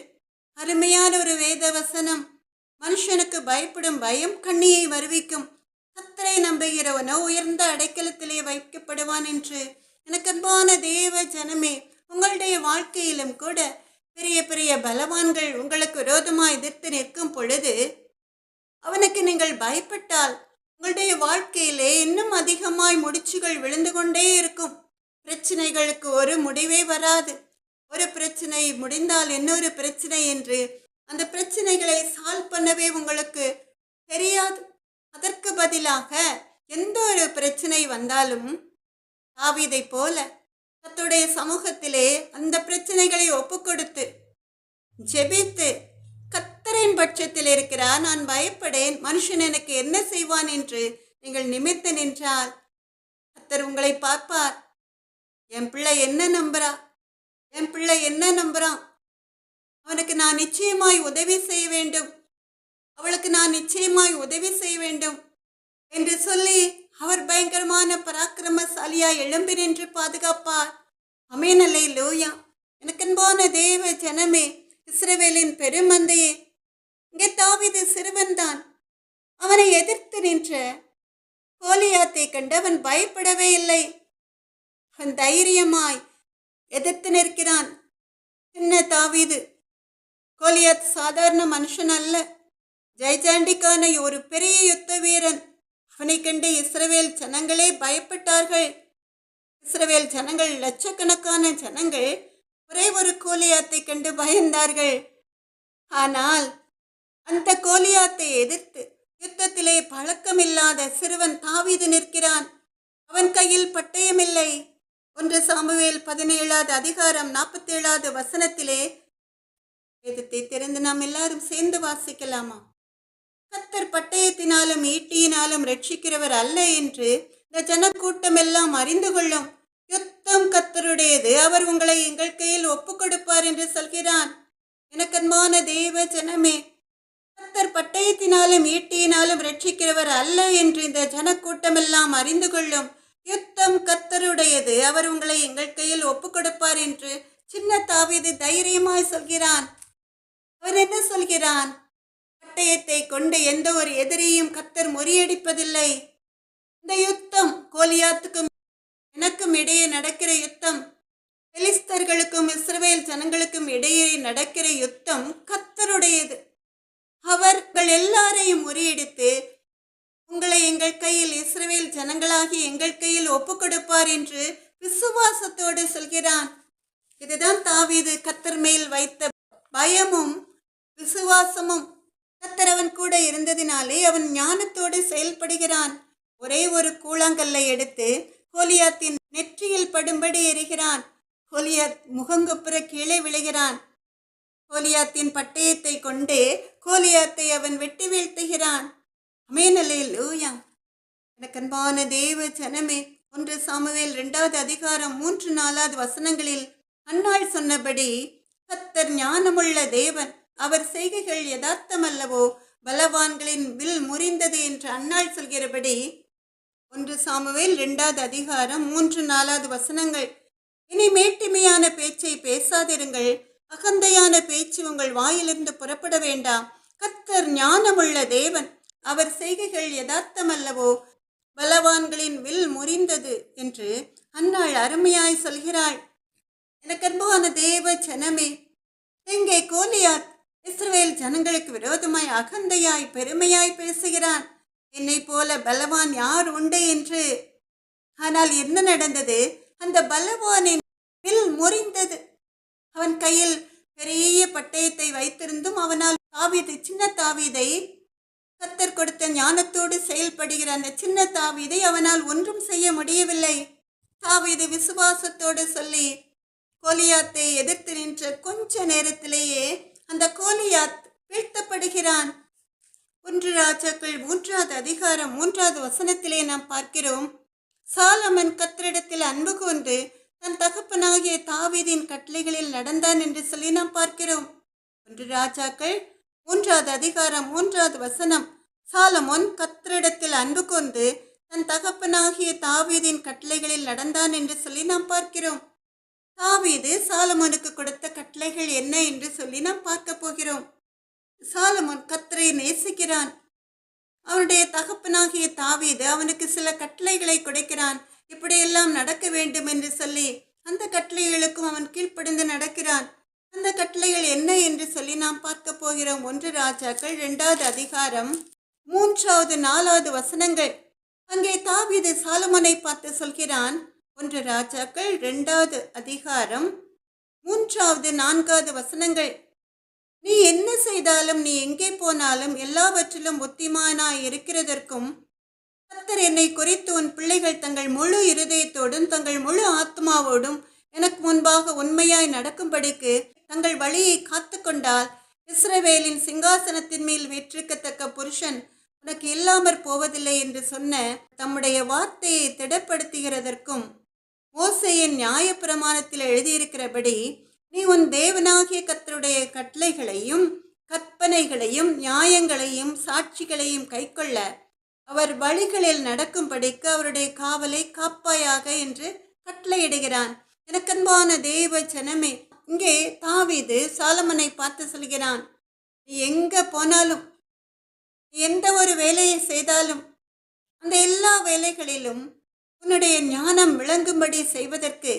அருமையான ஒரு வேத வசனம். மனுஷனுக்கு பயப்படும் பயம் கண்ணியை வருவிக்கும், கர்த்தரை நம்புகிறவனோ உயர்ந்த அடைக்கலத்திலே வைக்கப்படுவான் என்று. எனக்கு அன்பான தேவ ஜனமே, உங்களுடைய வாழ்க்கையிலும் கூட பெரிய பெரிய பலவான்கள் உங்களுக்கு விரோதமாக எதிர்த்து நிற்கும் பொழுது அவனுக்கு நீங்கள் பயப்பட்டால் உங்களுடைய வாழ்க்கையிலே இன்னும் அதிகமாய் முடிச்சுகள் விழுந்து கொண்டே இருக்கும். பிரச்சனைகளுக்கு ஒரு முடிவே வராது. ஒரு பிரச்சனை முடிந்தால் இன்னொரு பிரச்சனை என்று அந்த பிரச்சனைகளை சால்வ் பண்ணவே உங்களுக்கு தெரியாது. அதற்கு பதிலாக எந்த ஒரு பிரச்சனை வந்தாலும் தாவீதை போல கர்த்தருடைய சமூகத்திலே அந்த பிரச்சனைகளை ஒப்புக்கொடுத்து ஜெபித்து கர்த்தரின் பட்சத்தில் இருக்கிறார், நான் பயப்படேன், மனுஷன் எனக்கு என்ன செய்வான் என்று நீங்கள் நிமிர்ந்து நின்றால் கர்த்தர் உங்களை பார்ப்பார். என் பிள்ளை என்ன நம்புறா, என் பிள்ளை என்ன நம்புறான், அவனுக்கு நான் நிச்சயமாய் உதவி செய்ய வேண்டும், அவளுக்கு நான் நிச்சயமாய் உதவி செய்ய வேண்டும் என்று சொல்லி அவர் பயங்கரமான பராக்கிரமசாலியாய் எழும்பி நின்று பாதுகாப்பார். ஆமென், அல்லேலூயா. எனக்கன்பான தேவ ஜனமே, இஸ்ரவேலின் பெருமந்தையே, இங்கே தாவீது சிறுவன்தான். அவனை எதிர்த்து நின்ற கோலியாத்தை கண்டு அவன் பயப்படவே இல்லை. அவன் தைரியமாய் எதிர்த்து நிற்கிறான். என்ன தாவீது? கோலியாத் சாதாரண மனுஷன் அல்ல, ஜெய்ஜாண்டிக்கான ஒரு பெரிய யுத்த வீரன். அவனை கண்டு இஸ்ரவேல் ஜனங்களே பயப்பட்டார்கள். இஸ்ரவேல் ஜனங்கள், லட்சக்கணக்கான ஜனங்கள் ஒரே ஒரு கோலியாத்தை கண்டு பயந்தார்கள். ஆனால் அந்த கோலியாத்தை எதிர்த்து யுத்தத்திலே பழக்கமில்லாத சிறுவன் தாவீது நிற்கிறான். அவன் கையில் பட்டயமில்லை, 1 சாமுவேல் 17வது அதிகாரம் 47வது வசனத்திலே வேதத்தை திறந்து நாம் எல்லாரும் சேர்ந்து வாசிக்கலாமா? கர்த்தர் பட்டயத்தினாலும் ஈட்டியினாலும் ரட்சிக்கிறவர் அல்ல என்று இந்த ஜனக்கூட்டம் எல்லாம் அறிந்து கொள்ளும். யுத்தம் கர்த்தருடையது, அவர் உங்களை எங்கள் கையில் ஒப்புக் கொடுப்பார் என்று சொல்கிறான். எனக்கன்பான தேவ ஜனமே, கர்த்தர் பட்டயத்தினாலும் ஈட்டியினாலும் ரட்சிக்கிறவர் அல்ல என்று இந்த ஜனக்கூட்டம் எல்லாம் அறிந்து கொள்ளும். யுத்தம் கர்த்தருடையது, அவர் உங்களை எங்கள் கையில் ஒப்புக் கொடுப்பார் என்று சின்ன தாவீது தைரியமாய் சொல்கிறான். அவன் என்ன சொல்கிறான்? பட்டயத்தை கொண்டு எந்த ஒரு எதிரியும் கர்த்தர் முறியடிப்பதில்லை. இந்த யுத்தம் கோலியாத்துக்கும் எனக்கும் இடையே நடக்கிற யுத்தம், பெலிஸ்தர்களுக்கும் இஸ்ரவேல் ஜனங்களுக்கும் இடையே நடக்கிற யுத்தம் கர்த்தருடையது. அவர்கள் எல்லாரையும் முறியடித்து உங்களை எங்கள் கையில், இஸ்ரவேல் ஜனங்களாகி எங்கள் கையில் ஒப்புக் கொடுப்பார் என்று விசுவாசத்தோடு சொல்கிறான். இதுதான் தாவீது கர்த்தர் மேல் வைத்த பயமும் விசுவாசமும். கர்த்தர் அவன் கூட இருந்ததினாலே அவன் ஞானத்தோடு செயல்படுகிறான். ஒரே ஒரு கூழாங்கல்லை எடுத்து கோலியாத்தின் நெற்றியில் படும்படி எறிகிறான். கோலியாத் முகங்குப்புற கீழே விழுகிறான். கோலியாத்தின் பட்டயத்தை கொண்டு கோலியாத்தை அவன் வெட்டி வீழ்த்துகிறான். ஆமென், அல்லேலூயா. எனக்கன்பான தேவ ஜனமே, 1 சாமுவேல் 2வது அதிகாரம் 3-4 வசனங்களில் அன்னாள் சொன்னபடி கர்த்தர் ஞானமுள்ள தேவன், அவர் செய்கைகள் யதார்த்தமல்லவோ, பலவான்களின் வில் முறிந்தது என்று அன்னாள் சொல்கிறபடி 1 சாமுவேல் 2வது அதிகாரம் 3-4 வசனங்கள். இனி மேட்டிமையான பேச்சை பேசாதிருங்கள், அகந்தையான பேச்சு உங்கள் வாயிலிருந்து புறப்பட வேண்டாம். கர்த்தர் ஞானமுள்ள தேவன், அவர் செய்கைகள் யதார்த்தமல்லவோ, பலவான்களின் வில் முறிந்தது என்று அன்னாள் அருமையாய் சொல்கிறாள். எனக்கன்பான தேவ ஜனமே, எங்கே கோலியாத் இஸ்ரவேல் ஜனங்களுக்கு விரோதமாய் அகந்தையாய் பெருமையாய் பேசுகிறான். என்னை போல பலவான் யார் உண்டு என்று. ஆனால் என்ன நடந்தது? அந்த பலவானின் வில் முறிந்தது. அவன் கையில் பெரிய பட்டயத்தை வைத்திருந்தும் அவனால் தாவீது, சின்ன தாவீதை, கர்த்தர் கொடுத்த ஞானத்தோடு செயல்படுகிற அந்த சின்ன தாவீதை அவனால் ஒன்றும் செய்ய முடியவில்லை. தாவீது விசுவாசத்தோடு சொல்லி கோலியாத்தை எதிர்த்து நின்ற கொஞ்ச நேரத்திலேயே அந்த கோலியாத் வீழ்த்தப்படுகிறான். 1 ராஜாக்கள் 3வது அதிகாரம் 3வது வசனத்திலே நாம் பார்க்கிறோம். சாலமன் கர்த்தரிடத்தில் அன்பு கொண்டு தன் தகப்பனாகிய தாவீதின் கட்டளைகளில் நடந்தான் என்று சொல்லி நாம் பார்க்கிறோம். 1 ராஜாக்கள் 3வது அதிகாரம் 3வது வசனம். சாலமோன் கர்த்தரிடத்தில் அன்பு கொண்டு தன் தகப்பனாகிய தாவீதின் கட்டளைகளில் நடந்தான் என்று சொல்லி நாம் பார்க்கிறோம். தாவீது சாலமோனுக்கு கொடுத்த கட்டளைகள் என்ன என்று சொல்லி நாம் பார்க்க போகிறோம். சாலமோன் கர்த்தரை நேசிக்கிறான். அவனுடைய தகப்பனாகிய தாவீது அவனுக்கு சில கட்டளைகளை கொடுக்கிறான். இப்படியெல்லாம் நடக்க வேண்டும் என்று சொல்லி அந்த கட்டளைகளுக்கும் அவன் கீழ்ப்படிந்து நடக்கிறான். அந்த கட்டளைகள் என்ன என்று சொல்லி நாம் பார்க்க போகிறோம். 1 ராஜாக்கள் 2வது அதிகாரம் 3வது 4வது வசனங்கள். அங்கே தாவீது சாலமோனை பார்த்து சொல்கிறான். 1 ராஜாக்கள் 2வது அதிகாரம் 3வது 4வது வசனங்கள். நீ என்ன செய்தாலும், நீ எங்கே போனாலும் எல்லாவற்றிலும் புத்திமானாய் இருக்கிறதற்கும், கர்த்தர் என்னை குறித்து உன் பிள்ளைகள் தங்கள் முழு இருதயத்தோடும் தங்கள் முழு ஆத்மாவோடும் எனக்கு முன்பாக உண்மையாய் நடக்கும்படிக்கு தங்கள் வழியை காத்து கொண்டால், இஸ்ரவேலின் சிங்காசனத்தின் மேல் வீற்றிருக்கத்தக்க புருஷன் உனக்கு இல்லாமற் போவதில்லை என்று சொன்ன தம்முடைய வார்த்தையை திடப்படுத்துகிறதற்கும், மோசேயின் நியாய பிரமாணத்தில் எழுதியிருக்கிறபடி நீ உன் தேவனாகிய கர்த்தருடைய கட்டளைகளையும் கற்பனைகளையும் நியாயங்களையும் சாட்சிகளையும் கைக்கொள்ள அவர் வழிகளில் நடக்கும்படிக்கு அவருடைய காவலை காப்பாயாக என்று கட்டளையிடுகிறான். எனக்கன்பான தேவ ஜனமே, இங்கே தாவீது சாலமனை பார்த்து சொல்கிறான், நீ எங்க போனாலும், எந்த ஒரு வேலையை செய்தாலும், அந்த எல்லா வேலைகளிலும் உன்னுடைய ஞானம் விளங்கும்படி செய்வதற்கு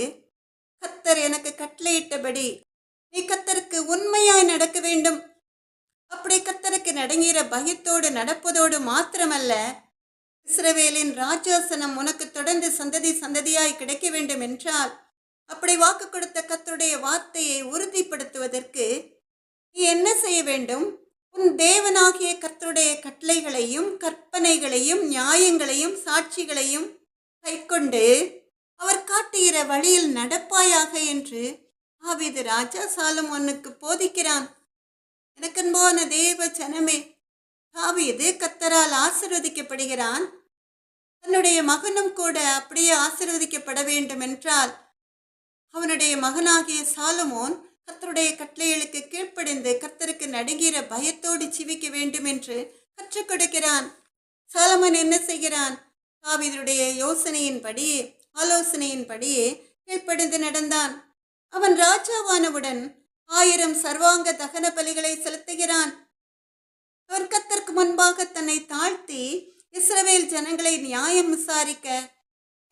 கர்த்தர் எனக்கு கட்டளையிட்டபடி நீ கர்த்தருக்கு உண்மையாய் நடக்க வேண்டும். அப்படி கர்த்தருக்கு நடுங்கிற பயத்தோடு நடப்பதோடு மாத்திரமல்ல, இஸ்ரவேலின் ராஜாசனம் உனக்கு தொடர்ந்து சந்ததி சந்ததியாய் கிடைக்க வேண்டும் என்றால், அப்படி வாக்கு கொடுத்த கர்த்தருடைய வார்த்தையை உறுதிப்படுத்துவதற்கு நீ என்ன செய்ய வேண்டும்? உன் தேவனாகிய கர்த்தருடைய கட்டளைகளையும் கற்பனைகளையும் நியாயங்களையும் சாட்சிகளையும் கைக்கொண்டு அவர் காட்டுகிற வழியில் நடப்பாயாக என்று தாவீது ராஜா சாலமோனுக்கு போதிக்கிறான். எனக்கன்பான தேவ ஜனமே, தாவீது கர்த்தரால் ஆசீர்வதிக்கப்படுகிறான். தன்னுடைய மகனும் கூட அப்படியே ஆசீர்வதிக்கப்பட வேண்டும் என்றால் அவனுடைய மகனாகிய சாலமோன் கர்த்தருடைய கட்டளைகளுக்கு கீழ்ப்படிந்து கர்த்தருக்கு நடுங்கிற பயத்தோடு ஜீவிக்க வேண்டும் என்று கற்றுக் கொடுக்கிறான். சாலமோன் என்ன செய்கிறான்? தாவீதுடைய ஆலோசனையின்படியே கீழ்ப்படிந்து நடந்தான். அவன் ராஜாவானவுடன் 1000 சர்வாங்க தகன பலிகளை செலுத்துகிறான். அவன் கர்த்தருக்கு முன்பாக தன்னை தாழ்த்தி இஸ்ரவேல் ஜனங்களை நியாயம் விசாரிக்க,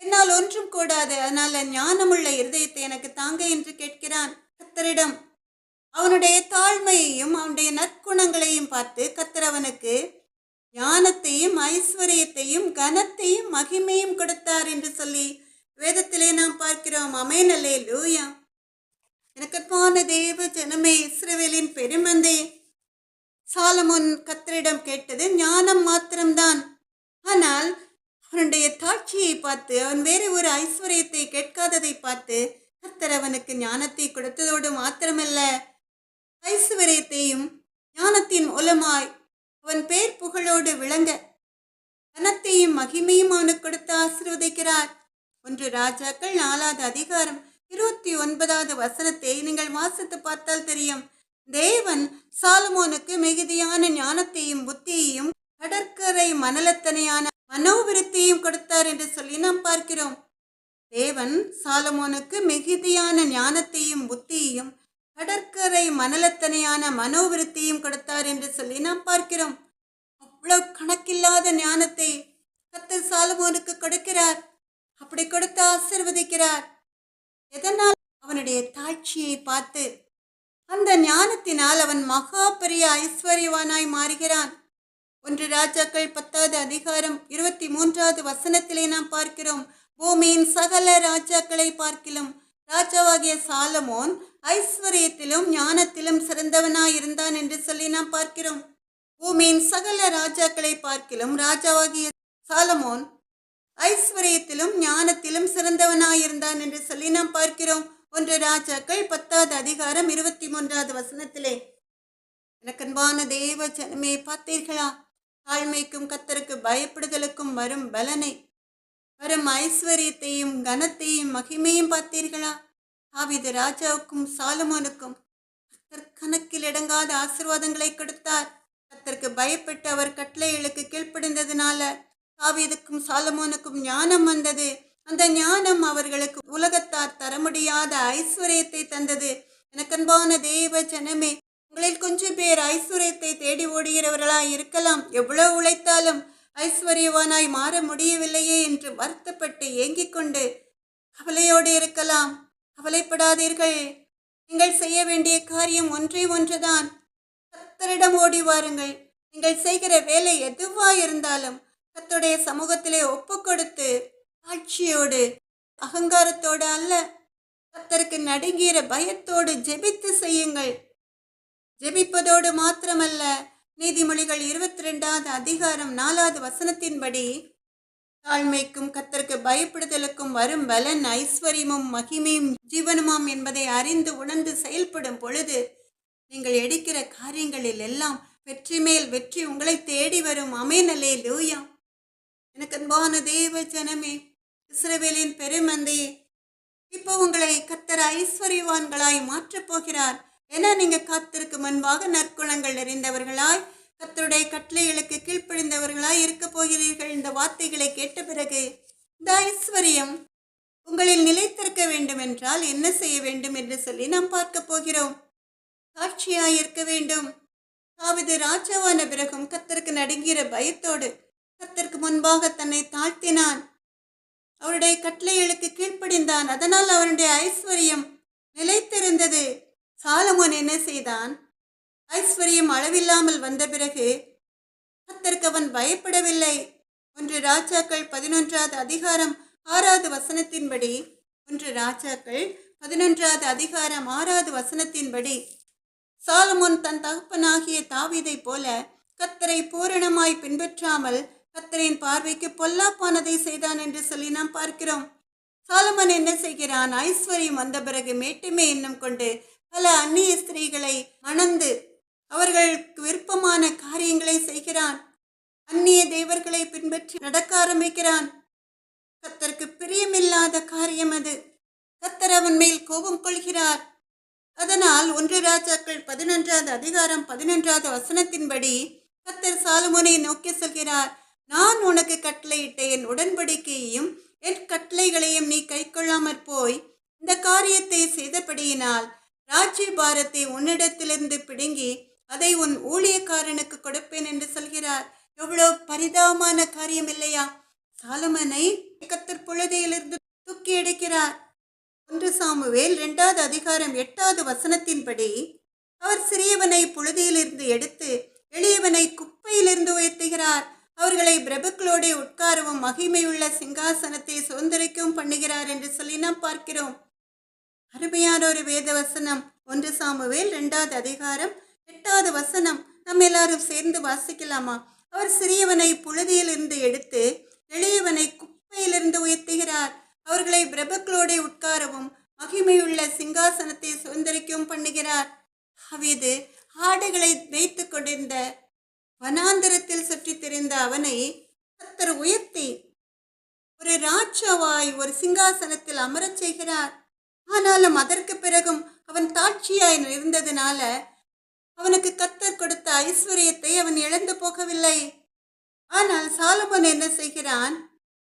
என்னால் ஒன்றும் கூடாது, அதனால ஞானமுள்ள இருதயத்தை எனக்கு தாங்க என்று கேட்கிறான் கர்த்தரிடம். அவனுடைய தாழ்மையையும் அவனுடைய நற்குணங்களையும் பார்த்து கர்த்தர் அவனுக்கு ஞானத்தையும் ஐஸ்வர்யத்தையும் கனத்தையும் மகிமையும் கொடுத்தார் என்று சொல்லி வேதத்திலே நாம் பார்க்கிறோம். ஆமென், அல்லேலூயா. எனக்கன்பான தேவ ஜனமே, இஸ்ரவேலின் பெருமந்தே, சாலமோன் கர்த்தரிடம் கேட்டது ஞானம் மாத்திரம்தான். ஆனால் அவனுடைய தாட்சியை பார்த்து, அவன் வேறு ஒரு ஐஸ்வர்யத்தை கேட்காததை பார்த்து கர்த்தர் அவனுக்கு ஞானத்தை கொடுத்ததோடு மாத்திரமல்ல, ஐஸ்வர்யத்தையும் ஞானத்தின் மூலமாய் அவன் பேர் புகழோடு விளங்க கனத்தையும் மகிமையும் அவனுக்கு கொடுத்து ஆசீர்வதிக்கிறார். 1 ராஜாக்கள் 4வது அதிகாரம் 29வது வசனத்தை நீங்கள் வாசித்து பார்த்தால் தெரியும். தேவன் சாலமோனுக்கு மிகுதியான ஞானத்தையும் புத்தியையும் கடற்கரை மணலத்தனையான மனோவிருத்தியையும் கொடுத்தார் என்று சொல்லி நாம் பார்க்கிறோம். தேவன் சாலமோனுக்கு மிகுதியான ஞானத்தையும் புத்தியையும் கடற்கரை மணலத்தனையான மனோவிருத்தியும் கொடுத்தார் என்று சொல்லி நாம் பார்க்கிறோம். அவ்வளவு கணக்கில்லாத ஞானத்தை கர்த்தர் சாலமோனுக்கு கொடுக்கிறார். அப்படி கொடுத்து ஆசீர்வதிக்கிறார். எதனால்? அவனுடைய தாட்சியை பார்த்து. அந்த ஞானத்தினால் அவன் மகா பெரிய ஐஸ்வர்யவானாய் மாறுகிறான். 1 ராஜாக்கள் 10வது அதிகாரம் 23வது வசனத்திலே நாம் பார்க்கிறோம். பூமியின் சகல ராஜாக்களை பார்க்கிலும் ராஜாவாகிய சாலமோன் ஐஸ்வர்யத்திலும் ஞானத்திலும் சிறந்தவனாய் இருந்தான் என்று சொல்லி நாம் பார்க்கிறோம். பூமியின் சகல ராஜாக்களை பார்க்கிலும் ராஜாவாகிய சாலமோன் ஐஸ்வர்யத்திலும் ஞானத்திலும் சிறந்தவனாயிருந்தான் என்று சொல்லி நாம் பார்க்கிறோம். 1 ராஜாக்கள் 10வது அதிகாரம் 23வது வசனத்திலே. எனக்கன்பான தேவ ஜனமே, பார்த்தீர்களா? தாழ்மைக்கும் கர்த்தருக்கு பயப்படுதலுக்கும் வரும் பலனை, வரும் ஐஸ்வர்யத்தையும் கனத்தையும் மகிமையும் பார்த்தீர்களா? தாவீது ராஜாவுக்கும் சாலமோனுக்கும் கர்த்தர் கணக்கில் அடங்காத ஆசீர்வாதங்களை கொடுத்தார். கர்த்தருக்கு பயப்பட்டு அவர் கட்டளைகளுக்கு கீழ்ப்படிந்ததினால தாவீதுக்கும் சாலமோனுக்கும் ஞானம் வந்தது. அந்த ஞானம் அவர்களுக்கு உலகத்தார் தர முடியாத ஐஸ்வர்யத்தை தந்தது. எனக்கன்பான தேவ ஜனமே, உங்களில் கொஞ்சம் பேர் ஐஸ்வர்யத்தை தேடி ஓடுகிறவர்களாய் இருக்கலாம். எவ்வளவு உழைத்தாலும் ஐஸ்வர்யவானாய் மாற முடியவில்லையே என்று வருத்தப்பட்டு ஏங்கிக் கொண்டு கவலையோடு இருக்கலாம். கவலைப்படாதீர்கள். நீங்கள் செய்ய வேண்டிய காரியம் ஒன்றே ஒன்றுதான். கர்த்தரிடம் ஓடி வாருங்கள். நீங்கள் செய்கிற வேலை எதுவாக இருந்தாலும் கர்த்தருடைய சமூகத்திலே ஒப்பு கொடுத்து தாட்சியோடு, அகங்காரத்தோடு அல்ல, கர்த்தருக்கு நடுங்கிற பயத்தோடு ஜெபித்து செய்யுங்கள். ஜெபிப்பதோடு மாத்திரமல்ல, நீதிமொழிகள் 22வது அதிகாரம் 4வது வசனத்தின்படி தாழ்மைக்கும் கர்த்தருக்கு பயப்படுதலுக்கும் வரும் பலன் ஐஸ்வர்யமும் மகிமையும் ஜீவனுமாம் என்பதை அறிந்து உணர்ந்து செயல்படும் பொழுது நீங்கள் எடுக்கிற காரியங்களில் எல்லாம் வெற்றி மேல் வெற்றி உங்களை தேடி வரும். ஆமென், அல்லேலூயா. எனக்கு அன்பான தேவ ஜனமே, இஸ்ரவேலின் பெருமந்தையே, இப்போ உங்களை கர்த்தர் ஐஸ்வர்யவான்களாய் மாற்றப் போகிறார். ஏன்னா நீங்க கர்த்தருக்கு முன்பாக நற்குணங்கள் நிறைந்தவர்களாய், கர்த்தருடைய கட்டளைகளுக்கு கீழ்ப்படிந்தவர்களாய் இருக்க போகிறீர்கள். இந்த வார்த்தைகளை கேட்ட பிறகு இந்த ஐஸ்வர்யம் உங்களில் நிலைத்திருக்க வேண்டும் என்றால் என்ன செய்ய வேண்டும் என்று சொல்லி நாம் பார்க்க போகிறோம். சாட்சியாய் இருக்க வேண்டும். தாவீது ராஜாவான பிறகும் கர்த்தருக்கு நடுங்கிற பயத்தோடு கர்த்தருக்கு முன்பாக தன்னை தாழ்த்தினான். அவருடைய கட்டளைகளுக்கு கீழ்ப்படிந்தான். அதனால் அவனுடைய ஐஸ்வர்யம் நிலைத்திருந்தது. சாலமோன் என்ன செய்தான்? ஐஸ்வர்யம் அளவில்லாமல் வந்த பிறகு கர்த்தருக்கு அவன் பயப்படவில்லை. 1 ராஜாக்கள் 11வது அதிகாரம் 6வது வசனத்தின்படி 1 ராஜாக்கள் 11வது அதிகாரம் 6வது வசனத்தின்படி சாலமோன் தன் தகப்பனாகிய தாவீதை போல கர்த்தரை பூரணமாய் பின்பற்றாமல் கர்த்தரின் பார்வைக்கு பொல்லாப்பானதை செய்தான் என்று சொல்லி நாம் பார்க்கிறோம். சாலமன் என்ன செய்கிறான்? ஐஸ்வர்யம் வந்த பிறகு மேட்டுமை எண்ணம் கொண்டு பல அந்நிய ஸ்திரீகளை மணந்து அவர்களுக்கு விருப்பமான காரியங்களை செய்கிறான். அந்நிய தேவர்களை பின்பற்றி நடக்க ஆரம்பிக்கிறான். கர்த்தருக்கு பிரியமில்லாத காரியம் அது. கர்த்தர் அவன் மேல் கோபம் கொள்கிறார். அதனால் 1 ராஜாக்கள் 11வது அதிகாரம் 11வது வசனத்தின்படி கர்த்தர் சாலமோனை நோக்கி சொல்கிறார், நான் உனக்கு கட்டளையிட்ட என் உடன்படிக்கையையும் என் கட்டளைகளையும் நீ கைக்கொள்ளாமற் போய் இந்த காரியத்தை செய்தபடியினால் ராஜ்ய பாரத்தை உன்னிடத்திலிருந்து பிடுங்கி அதை உன் ஊழியக்காரனுக்கு கொடுப்பேன் என்று சொல்கிறார். எவ்வளவு பரிதாபமான காரியம் இல்லையா? சாலமனை கர்த்தர் புழுதியிலிருந்து தூக்கி எடுக்கிறார். 1 சாமுவேல் 2வது அதிகாரம் 8வது வசனத்தின்படி அவர் சிறியவனை புழுதியிலிருந்து எடுத்து எளியவனை குப்பையிலிருந்து உயர்த்துகிறார். அவர்களை பிரபுக்களோடு உட்காரவும் மகிமையுள்ள சிங்காசனத்தை சுதந்திரிக்கவும் பண்ணுகிறார் என்று சொல்லி நாம் பார்க்கிறோம். அருமையான ஒரு வேத வசனம். 1 சாமுவேல் 2வது அதிகாரம் 8வது வசனம். நம்ம எல்லாரும் சேர்ந்து வாசிக்கலாமா? அவர் சிறியவனை புழுதியிலிருந்து எடுத்து எளியவனை குப்பையிலிருந்து உயர்த்துகிறார். அவர்களை பிரபுக்களோடு உட்காரவும் மகிமையுள்ள சிங்காசனத்தை சுதந்திரிக்கவும் பண்ணுகிறார். தாவீது ஆடுகளை மேய்த்து கொண்டிருந்த வனாந்தரத்தில் சுற்றி திரிந்த அவனை கர்த்தர் உயர்த்தி ஒரு ராஜாவாய் ஒரு சிங்காசனத்தில் அமரச் செய்கிறார். ஆனாலும் அதற்கு பிறகும் அவன் தாட்சியாய் இருந்ததினால அவனுக்கு கர்த்தர் கொடுத்த ஐஸ்வர்யத்தை அவன் இழந்து போகவில்லை. ஆனால் சாலமோன் என்ன செய்கிறான்?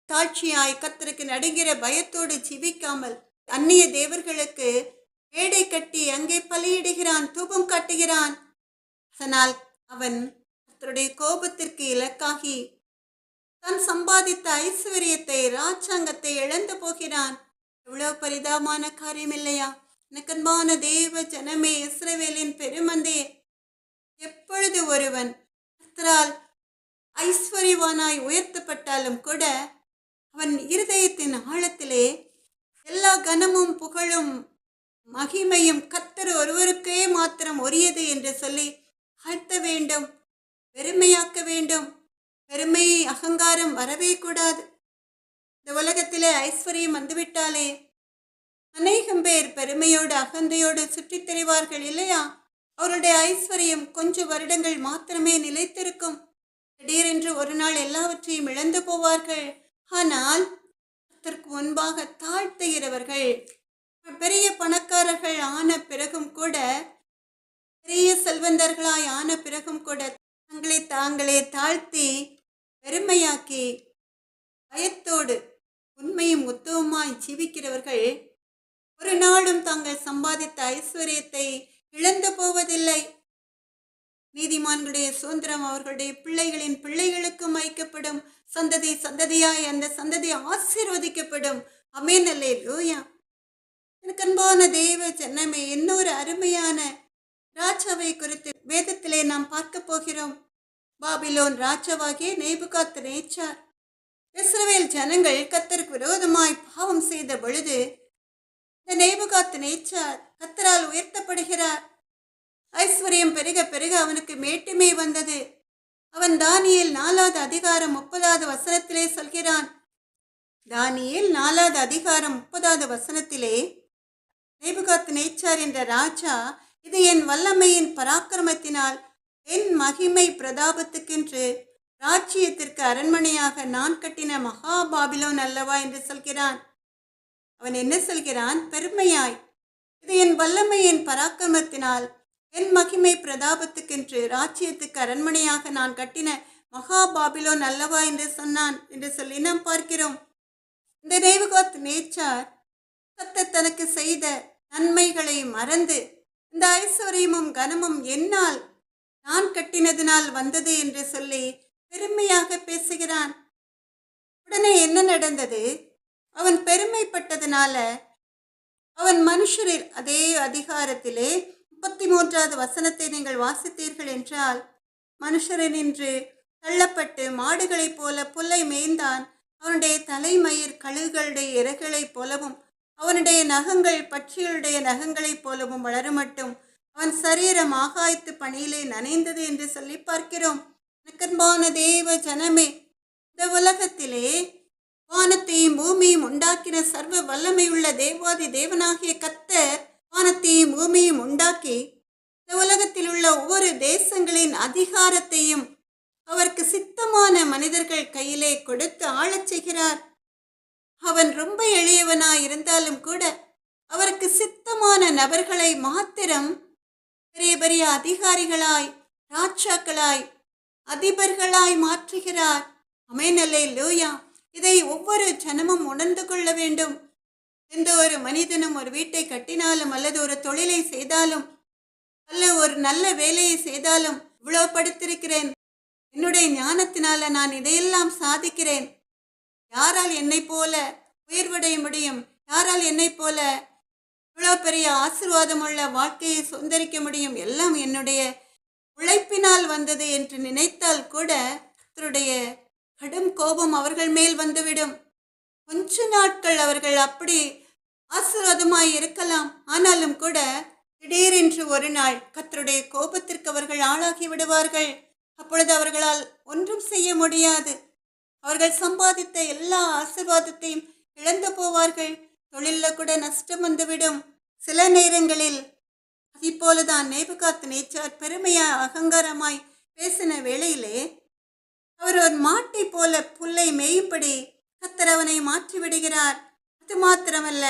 தாட்சியாய் கர்த்தருக்கு நடுங்கிற பயத்தோடு ஜீவிக்காமல் அந்நிய தேவர்களுக்கு மேடை கட்டி அங்கே பலியிடுகிறான், தூபம் காட்டுகிறான். அதனால் அவன் கர்த்தருடைய கோபத்திற்கு இலக்காகி தான் சம்பாதித்த ஐஸ்வர்யத்தை ராஜாங்கத்தை இழந்து போகிறான். எவ்வளவு பரிதாபமான காரியம் இல்லையா? எனக்கன்பான தேவ ஜனமே, இஸ்ரவேலின் பெருமந்தே, எப்பொழுது ஒருவன் கர்த்தரால் ஐஸ்வர்யவானாய் உயர்த்தப்பட்டாலும் கூட அவன் இருதயத்தின் ஆழத்திலே எல்லா கனமும் புகழும் மகிமையும் கர்த்தர் ஒருவருக்கே மாத்திரம் உரியது என்று சொல்லி ஆழ்த்த வேண்டும், பெருமையாக்க வேண்டும். பெருமை அகங்காரம் வரவே கூடாது. இந்த உலகத்திலே ஐஸ்வர்யம் வந்துவிட்டாலே அநேகம் பேர் பெருமையோடு அகந்தையோடு சுற்றித் திரிவார்கள் இல்லையா? அவருடைய ஐஸ்வர்யம் கொஞ்சம் வருடங்கள் மாத்திரமே நிலைத்திருக்கும். திடீரென்று ஒரு நாள் எல்லாவற்றையும் இழந்து போவார்கள். ஆனால் அதற்கு முன்பாக தாழ்த்துகிறவர்கள், பெரிய பணக்காரர்கள் ஆன பிறகும் கூட, பெரிய செல்வந்தர்களாய் ஆன பிறகும் கூட தங்களை தாங்களே தாழ்த்தி பெருமையாக்கி பயத்தோடு உண்மையும் உத்தவமாய் ஜீவிக்கிறவர்கள் ஒரு நாளும் தாங்கள் சம்பாதித்த ஐஸ்வர்யத்தை இழந்து போவதில்லை. நீதிமான்களுடைய சுதந்திரம் அவர்களுடைய பிள்ளைகளின் பிள்ளைகளுக்கும் வைக்கப்படும். சந்ததி சந்ததியாய் அந்த சந்ததி ஆசீர்வதிக்கப்படும். ஆமென், அல்லேலூயா. எனக்கு அன்பான தேவ ஜனமே, இன்னொரு அருமையான ராஜாவை குறித்து வேதத்திலே நாம் பார்க்க போகிறோம். பாபிலோன் ராஜாவாகிய நேபுகாத்நேச்சார். இஸ்ரவேல் ஜனங்கள் கர்த்தருக்கு விரோதமாய் பாவம் செய்த பொழுது இந்த நேபுகாத்நேச்சார் கர்த்தரால் உயர்த்தப்படுகிறார். ஐஸ்வர்யம் பெருக பெருக அவனுக்கு மேட்டுமை வந்தது. அவன் தானியேல் 4வது அதிகாரம் 30வது வசனத்திலே சொல்கிறான். தானியேல் 4வது அதிகாரம் 30வது வசனத்திலே, நேபுகாத்நேச்சார் என்ற ராஜா, இது என் வல்லமையின் பராக்கிரமத்தினால் என் மகிமை பிரதாபத்துக்கென்று ராஜ்யத்திற்கு அரண்மனையாக நான் கட்டின மகா பாபிலோன் அல்லவா என்று சொல்கிறான். அவன் என்ன சொல்கிறான்? பெருமையாய், இது என் வல்லமையின் பராக்கிரமத்தினால் என் மகிமை பிரதாபத்துக்கென்று ராஜ்யத்துக்கு அரண்மனையாக நான் கட்டின மகா பாபிலோன் அல்லவா என்று சொன்னான் என்று சொல்லி நாம் பார்க்கிறோம். இந்த நேபுகாத்நேச்சார் கர்த்தர் தனக்கு செய்த நன்மைகளை மறந்து இந்த ஐஸ்வர்யமும் கனமும் என்னால் நான் கட்டினதினால் வந்தது என்று சொல்லி பெருமையாக பேசுகிறான். உடனே என்ன நடந்தது? அவன் பெருமைப்பட்டதினால அவன் மனுஷரில் அதே அதிகாரத்திலே 33வது வசனத்தை நீங்கள் வாசித்தீர்கள் என்றால், மனுஷரினின்று தள்ளப்பட்டு மாடுகளைப் போல புல்லை மேய்ந்தான். அவனுடைய தலைமயிர் கழுகுகளுடைய இறகுகளைப் போலவும் அவனுடைய நகங்கள் பட்சிகளுடைய நகங்களைப் போலவும் வளரமட்டும் அவன் சரீரம் ஆகாயத்து பணியிலே நனைந்தது என்று சொல்லி பார்க்கிறோம். அன்பான தேவ ஜனமே, இந்த உலகத்திலே வானத்தையும் பூமியும் உண்டாக்கின சர்வ வல்லமையுள்ள தேவாதி தேவனாகிய கர்த்தர் வானத்தையும் பூமியும் உண்டாக்கி இந்த உலகத்தில் உள்ள ஒவ்வொரு தேசங்களின் அதிகாரத்தையும் அவருக்கு சித்தமான மனிதர்கள் கையிலே கொடுத்து ஆளச் செய்கிறார். அவன் ரொம்ப எளியவனாய் இருந்தாலும் கூட அவருக்கு சித்தமான நபர்களை மாத்திரம் பெரிய பெரிய அதிகாரிகளாய், ராஜாக்களாய், அதிபர்களாய் மாற்றுகிறார். ஆமென், அல்லேலூயா. இதை ஒவ்வொரு ஜனமும் உணர்ந்து கொள்ள வேண்டும். எந்த ஒரு மனிதனும் ஒரு வீட்டை கட்டினாலும் அல்லது ஒரு தொழிலை செய்தாலும் அல்ல ஒரு நல்ல வேலையை செய்தாலும், இவ்வளோ படித்திருக்கிறேன், என்னுடைய ஞானத்தினால நான் இதையெல்லாம் சாதிக்கிறேன், யாரால் என்னை போல உயர்வடைய முடியும், யாரால் என்னை போல இவ்வளோ பெரிய ஆசீர்வாதமுள்ள வாழ்க்கையை சுந்தரிக்க முடியும், எல்லாம் என்னுடைய உழைப்பினால் வந்தது என்று நினைத்தால் கூட கர்த்தருடைய கடும் கோபம் அவர்கள் மேல் வந்துவிடும். கொஞ்ச நாட்கள் அவர்கள் அப்படி ஆசீர்வாதமாய் இருக்கலாம். ஆனாலும் கூட திடீரென்று ஒரு நாள் கர்த்தருடைய கோபத்திற்கு அவர்கள் ஆளாகி விடுவார்கள். அப்பொழுது அவர்களால் ஒன்றும் செய்ய முடியாது. அவர்கள் சம்பாதித்த எல்லா ஆசீர்வாதத்தையும் இழந்து போவார்கள். தொழிலில் கூட நஷ்டம் வந்துவிடும். சில நேரங்களில் அதுபோலதான் நேபுகாத்நேச்சார் பெருமையாய் அகங்காரமாய் பேசின வேளையிலே அவர் ஒரு மாட்டை போல புல்லை மேயும்படி கர்த்தர் அவனை மாற்றி விடுகிறார். அது மாத்திரமல்ல,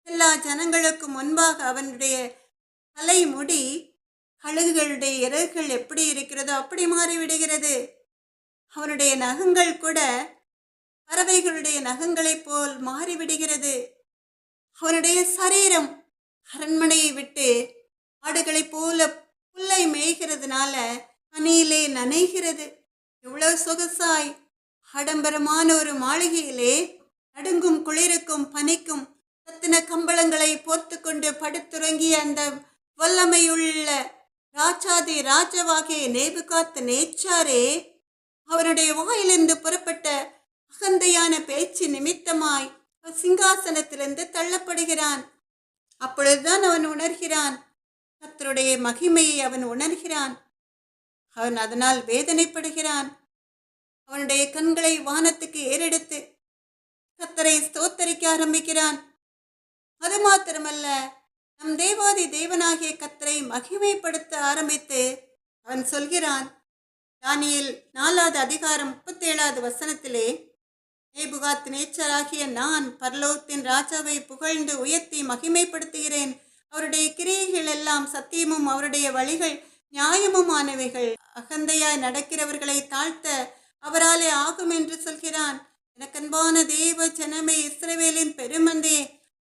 எல்லா ஜனங்களுக்கும் முன்பாக அவனுடைய தலைமுடி கழுகுகளுடைய இறகுகள் எப்படி இருக்கிறதோ அப்படி மாறிவிடுகிறது. அவனுடைய நகங்கள் கூட பறவைகளுடைய நகங்களைப் போல் மாறிவிடுகிறது. அவனுடைய சரீரம் அரண்மனையை விட்டு ஆடுகளைப் போல புல்லை மேய்கிறதுனால பனியிலே நனைகிறது. எவ்வளவு சொகுசாய் ஆடம்பரமான ஒரு மாளிகையிலே நடுங்கும் குளிருக்கும் பனிக்கும் ரத்தின கம்பளங்களை போர்த்து கொண்டு படுத்துறங்கிய அந்த வல்லமையுள்ள ராஜாதி ராஜாவாகிய நேபுகாத்நேச்சாரே அவருடைய வாயிலிருந்து புறப்பட்ட அகந்தையான பேச்சு நிமித்தமாய் சிங்காசனத்திலிருந்து தள்ளப்படுகிறான். அப்பொழுதுதான் அவன் உணர்கிறான், கர்த்தருடைய மகிமையை அவன் உணர்கிறான். அவன் அதனால் வேதனைப்படுகிறான். அவனுடைய கண்களை வானத்துக்கு ஏறெடுத்து கர்த்தரை ஸ்தோத்தரிக்க ஆரம்பிக்கிறான். அது மாத்திரமல்ல, நம் தேவாதி தேவனாகிய கர்த்தரை மகிமைப்படுத்த ஆரம்பித்து அவன் சொல்கிறான். தானியேல் 4வது அதிகாரம் 37வது வசனத்திலே, நேபுகாத்நேச்சாராகிய நான் பரலோகத்தின் ராஜாவை புகழ்ந்து உயர்த்தி மகிமைப்படுத்துகிறேன். அவருடைய கிரியைகள் எல்லாம் சத்தியமும் அவருடைய வழிகள் நியாயமுமானவைகள். அகந்தையாய் நடக்கிறவர்களை தாழ்த்த அவராலே ஆகும் என்று சொல்கிறான். எனக்கன்பான தேவ ஜனமே, இஸ்ரவேலின் பெருமந்தே,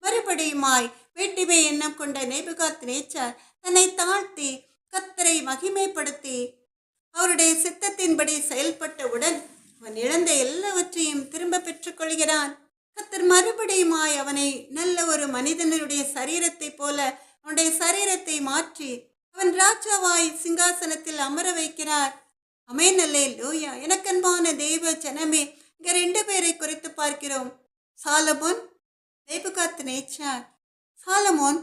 மறுபடியுமாய் வேட்டிமை எண்ணம் கொண்ட நேபுகாத்நேச்சார் தன்னை தாழ்த்தி கர்த்தரை மகிமைப்படுத்தி அவருடைய சித்தத்தின்படி செயல்பட்டவுடன் அவன் இழந்த எல்லாவற்றையும் திரும்ப பெற்றுக்கொள்கிறான். கர்த்தர் மறுபடியுமாய் அவனை நல்ல ஒரு மனிதனுடைய சரீரத்தை போல அவனுடைய சரீரத்தை மாற்றி அவன் ராஜாவாய் சிங்காசனத்தில் அமர வைக்கிறார். ஆமென், அல்லேலூயா. எனக்கன்பான தெய்வ ஜனமே, இங்க 2 பேரை குறித்து பார்க்கிறோம். Solomon, Nebuchadnezzar. சாலமோன்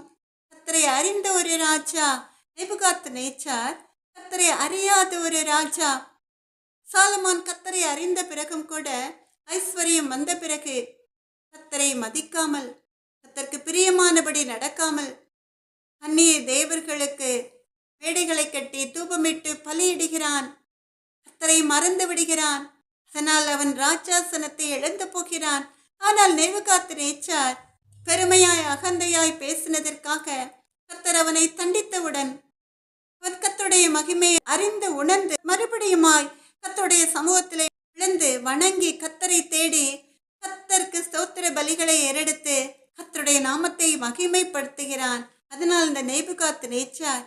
கர்த்தரை அறிந்த ஒரு ராஜா, நேபுகாத்நேச்சார் கர்த்தரை அறியாத ஒரு ராஜா. சாலமோன் கர்த்தரை அறிந்த பிறகும் கூட, ஐஸ்வர்யம் வந்த பிறகு கர்த்தரை மதிக்காமல், கர்த்தருக்கு பிரியமானபடி நடக்காமல், அந்நிய தேவர்களுக்கு மேடைகளை கட்டி தூபமிட்டு பலியிடுகிறான். கர்த்தரை மறந்து விடுகிறான். அதனால் அவன் ராஜாசனத்தை இழந்து போகிறான். ஆனால் நேபுகாத்நேச்சார் பெருமையாய் அகந்தையாய் பேசினதற்காக கர்த்தர் அவனை தண்டித்தவுடன் அவன் கர்த்தருடைய மகிமையை அறிந்து உணர்ந்து மறுபடியுமாய் கர்த்தருடைய சமூகத்திலே விழுந்து வணங்கி கர்த்தரை தேடி கர்த்தருக்கு ஸ்தோத்திர பலிகளை ஏறெடுத்து கர்த்தருடைய நாமத்தை மகிமைப்படுத்துகிறான். அதனால் இந்த நேபுகாத்நேச்சார்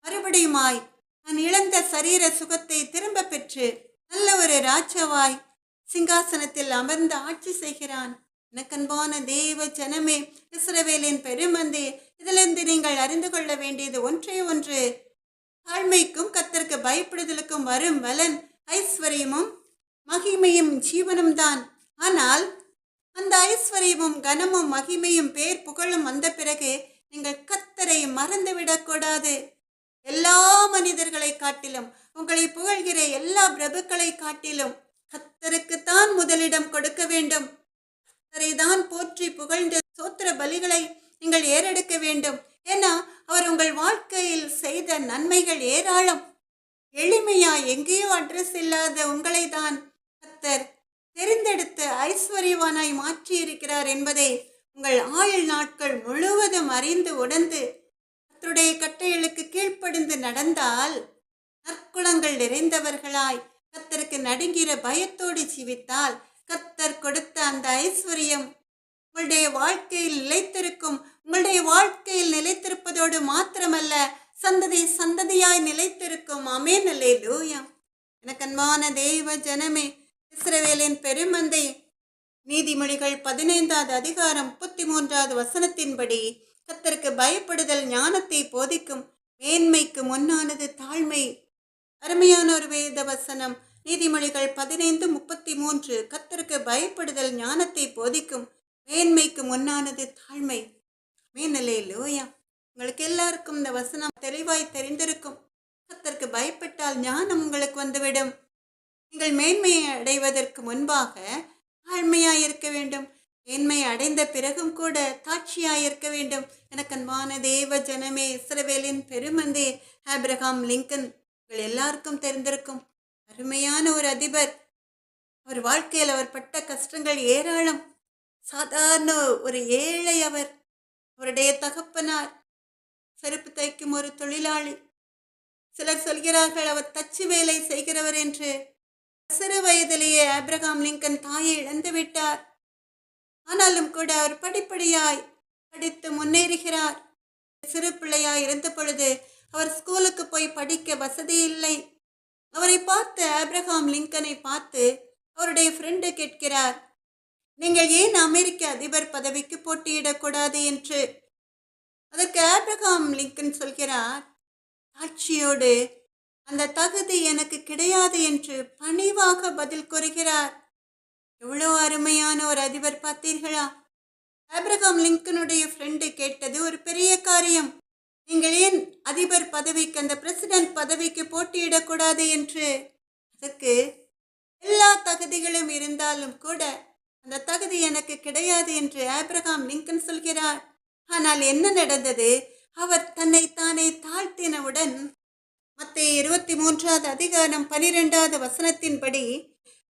மறுபடியுமாய் நான் இழந்த சரீர சுகத்தை திரும்ப பெற்று நல்ல ஒரு ராஜாவாய் சிங்காசனத்தில் அமர்ந்து ஆட்சி செய்கிறான். எனக்கன்பான தேவ ஜனமே, இஸ்ரவேலின் பெருமந்தே, இதிலிருந்து நீங்கள் அறிந்து கொள்ள வேண்டியது ஒன்றே ஒன்று. தாழ்மைக்கும் கர்த்தருக்கு பயப்படுதலுக்கும் வரும் பலன் ஐஸ்வர்யமும் மகிமையும் ஜீவனும் தான். ஆனால் அந்த ஐஸ்வர்யமும் கனமும் மகிமையும் பேர் புகழும் வந்த பிறகு நீங்கள் கர்த்தரை மறந்துவிடக்கூடாது. எல்லா மனிதர்களை காட்டிலும், உங்களை புகழ்கிற எல்லா பிரபுக்களை காட்டிலும் கர்த்தருக்குத்தான் முதலிடம் கொடுக்க வேண்டும். தான் போற்றி புகழ்ந்து சோத்திர பலிகளை நீங்கள் ஏறெடுக்க வேண்டும். ஏன்னா அவர் உங்கள் வாழ்க்கையில் செய்த நன்மைகள் ஏராளம். எளிமையா எங்கேயோ அட்ரஸ் இல்லாத உங்களை தான் கர்த்தர் தெரிந்தெடுத்து ஐஸ்வர்யவானாய் மாற்றி இருக்கிறார் என்பதை உங்கள் ஆயுள் நாட்கள் முழுவதும் அறிந்து உணர்ந்து கர்த்தருடைய கட்டளைகளுக்கு கீழ்ப்படிந்து நடந்தால் நற்குணங்கள் நிறைந்தவர்களாய் கர்த்தருக்கு நடுங்கிற பயத்தோடு ஜீவித்தால் கர்த்தர் கொடுத்த அந்த ஐஸ்வர்யம் உங்களுடைய வாழ்க்கையில் நிலைத்திருக்கும். உங்களுடைய வாழ்க்கையில் நிலைத்திருப்பதோடு மாத்திரமல்ல, சந்ததி சந்ததியாய் நிலைத்திருக்கும். ஆமென், அல்லேலூயா. எனக்கு அன்பான தெய்வ ஜனமே, இஸ்ரவேலின் பெருமந்தை, நீதிமொழிகள் 15வது அதிகாரம் 33வது வசனத்தின்படி கர்த்தருக்கு பயப்படுதல் ஞானத்தை போதிக்கும், மேன்மைக்கு முன்னானது தாழ்மை. அருமையான ஒரு வேத வசனம். நீதிமொழிகள் 15:33. கர்த்தருக்கு பயப்படுதல் ஞானத்தை போதிக்கும், மேன்மைக்கு முன்னானது தாழ்மை. ஆமென், அல்லேலூயா. உங்களுக்கு எல்லாருக்கும் இந்த வசனம் தெளிவாய் தெரிந்திருக்கும். கர்த்தருக்கு பயப்பட்டால் ஞானம் உங்களுக்கு வந்துவிடும். நீங்கள் மேன்மையை அடைவதற்கு முன்பாக தாழ்மையாய் இருக்க வேண்டும். மேன்மை அடைந்த பிறகும் கூட தாட்சியாய் இருக்க வேண்டும். எனக்கு அன்பான தேவ ஜனமே, இஸ்ரவேலின் பெருமந்தே, ஆபிரகாம் லிங்கன் உங்கள் எல்லாருக்கும் தெரிந்திருக்கும். அருமையான ஒரு அதிபர். அவர் வாழ்க்கையில் அவர் பட்ட கஷ்டங்கள் ஏராளம். சாதாரண ஒரு ஏழை அவர். அவருடைய தகப்பனார் செருப்பு தைக்கும் ஒரு தொழிலாளி. சிலர் சொல்கிறார்கள் அவர் தச்சு வேலை செய்கிறவர் என்று. சிறு வயதிலேயே ஆபிரகாம் லிங்கன் தாயை இழந்து விட்டார். ஆனாலும் கூட அவர் படிப்படியாய் படித்து முன்னேறுகிறார். சிறு பிள்ளையாய் இருந்த பொழுது அவர் ஸ்கூலுக்கு போய் படிக்க வசதி இல்லை. அவரை பார்த்து ஆபிரகாம் லிங்கனை பார்த்து அவருடைய ஃப்ரெண்டு கேட்கிறார், நீங்கள் ஏன் அமெரிக்க அதிபர் பதவிக்கு போட்டியிடக்கூடாது என்று. அதற்கு ஆபிரகாம் லிங்கன் சொல்கிறார், தாட்சியோடு அந்த தகுதி எனக்கு கிடையாது என்று பணிவாக பதில் கூறுகிறார். எவ்வளோ அருமையான ஒரு அதிபர் பார்த்தீர்களா? ஆபிரகாம் லிங்கனுடைய ஃப்ரெண்டு கேட்டது ஒரு பெரிய காரியம். நீங்கள் ஏன் அதிபர் பதவிக்கு, அந்த பிரசிடென்ட் பதவிக்கு போட்டியிடக்கூடாது என்று. அதற்கு எல்லா தகுதிகளும் இருந்தாலும் கூட அந்த தகுதி எனக்கு கிடையாது என்று ஆபிரகாம் லிங்கன் சொல்கிறார். ஆனால் என்ன நடந்தது? அவர் தன்னை தானே தாழ்த்தினவுடன் மத்தேயு 23வது அதிகாரம் 12வது வசனத்தின்படி,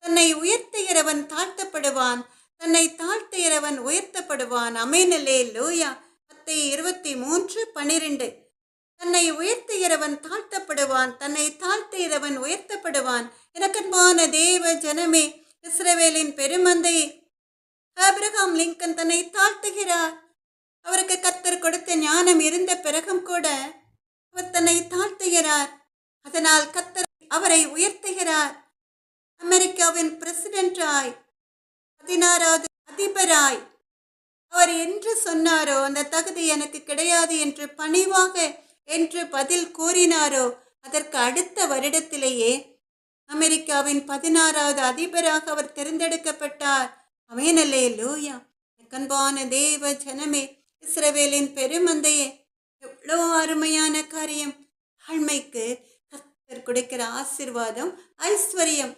தன்னை உயர்த்துகிறவன் தாழ்த்தப்படுவான், தன்னை தாழ்த்துகிறவன் உயர்த்தப்படுவான். ஆமென், அல்லேலூயா. மத்தேயு 23:12. தன்னை உயர்த்துகிறவன் தாழ்த்தப்படுவான், தன்னை தாழ்த்துகிறவன் உயர்த்தப்படுவான். எனக்கன்பான தேவ ஜனமே, இஸ்ரவேலின் பெருமந்தை, ஆபிரகாம் லிங்கன் தன்னை தாழ்த்துகிறார். அவருக்கு கர்த்தர் கொடுத்த ஞானம் இருந்த பிறகும் கூட அவர் தன்னை தாழ்த்துகிறார். அதனால் கர்த்தர் அவரை உயர்த்துகிறார். அமெரிக்காவின் பிரசிடென்டாய், 16வது அதிபராய் அவர் என்று சொன்னாரோ, அந்த தகுதி எனக்கு கிடையாது என்று பணிவாக என்று பதில் கூறினாரோ, அதற்கு அடுத்த வருடத்திலேயே அமெரிக்காவின் 16வது அதிபராக அவர் தேர்ந்தெடுக்கப்பட்டார். ஆமென், அல்லேலூயா. அன்பான தேவ ஜனமே, இஸ்ரவேலின் பெருமந்தையே, எவ்வளோ அருமையான காரியம். தாழ்மைக்கு கர்த்தர் கொடுக்கிற ஆசீர்வாதம் ஐஸ்வர்யம்.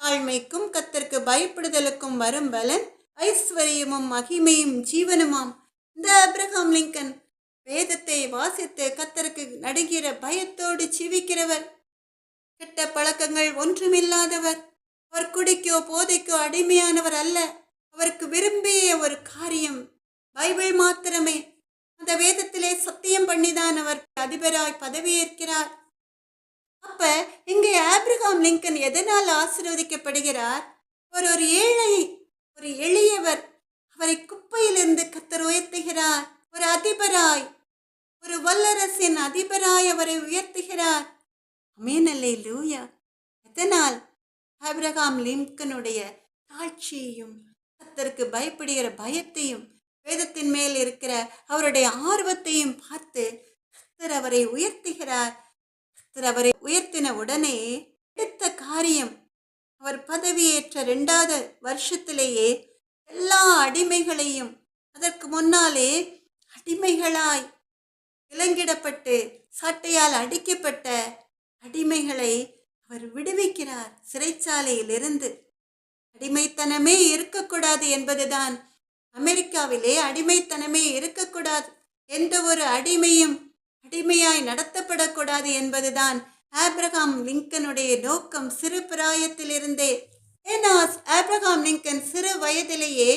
தாழ்மைக்கும் கர்த்தருக்கு பயப்படுதலுக்கும் வரும் பலன் ஐஸ்வர்யமும் மகிமையும் ஜீவனுமாம். இந்த ஆபிரகாம் லிங்கன் வேதத்தை வாசித்து கர்த்தருக்கு நடுங்கிற பயத்தோடு ஜீவிக்கிறவர். கெட்ட பழக்கங்கள் ஒன்றுமில்லாதவர். அவர் குடிக்கோ போதைக்கோ அடிமையானவர் அல்ல. அவருக்கு விரும்பிய ஒரு காரியம் பைபிள் மாத்திரமே. அந்த வேதத்திலே சத்தியம் பண்ணிதான் அவர் அதிபராய் பதவியேற்கிறார். அப்ப இங்கே ஆபிரகாம் லிங்கன் எதனால் ஆசீர்வதிக்கப்படுகிறார்? ஒரு ஏழை, ஒரு எளியவர். அவரை குப்பையிலிருந்து கர்த்தர் உயர்த்துகிறார். ஒரு அதிபராய், ஒரு வல்லரசின் அதிபராய் அவரை உயர்த்துகிறார். ஆமென், அல்லேலூயா. எதனால்? ஆபிரகாம் லிங்கனுடைய தாழ்ச்சியையும் கர்த்தருக்கு பயப்படுகிற பயத்தையும் வேதத்தின் மேல் இருக்கிற அவருடைய ஆர்வத்தையும் பார்த்து கர்த்தர் அவரை உயர்த்துகிறார். கர்த்தர் அவரை உயர்த்தின உடனே எடுத்த காரியம், அவர் பதவியேற்ற 2வது வருஷத்திலேயே எல்லா அடிமைகளையும், அதற்கு முன்னாலே அடிமைகளாய் விலங்கிடப்பட்டு சாட்டையால் அடிக்கப்பட்ட அடிமைகளை அவர் விடுவிக்கிறார் சிறைச்சாலையிலிருந்து. அடிமைத்தனமே இருக்கக்கூடாது என்பதுதான். அமெரிக்காவிலே அடிமைத்தனமே இருக்கக்கூடாது, எந்த ஒரு அடிமையும் அடிமையாய் நடத்தப்படக்கூடாது என்பதுதான் ஆப்ரஹாம் லிங்கனுடைய நோக்கம் சிறு பிராயத்திலிருந்தே. ஏன்னா ஆப்ரஹாம் லிங்கன் சிறு வயதிலேயே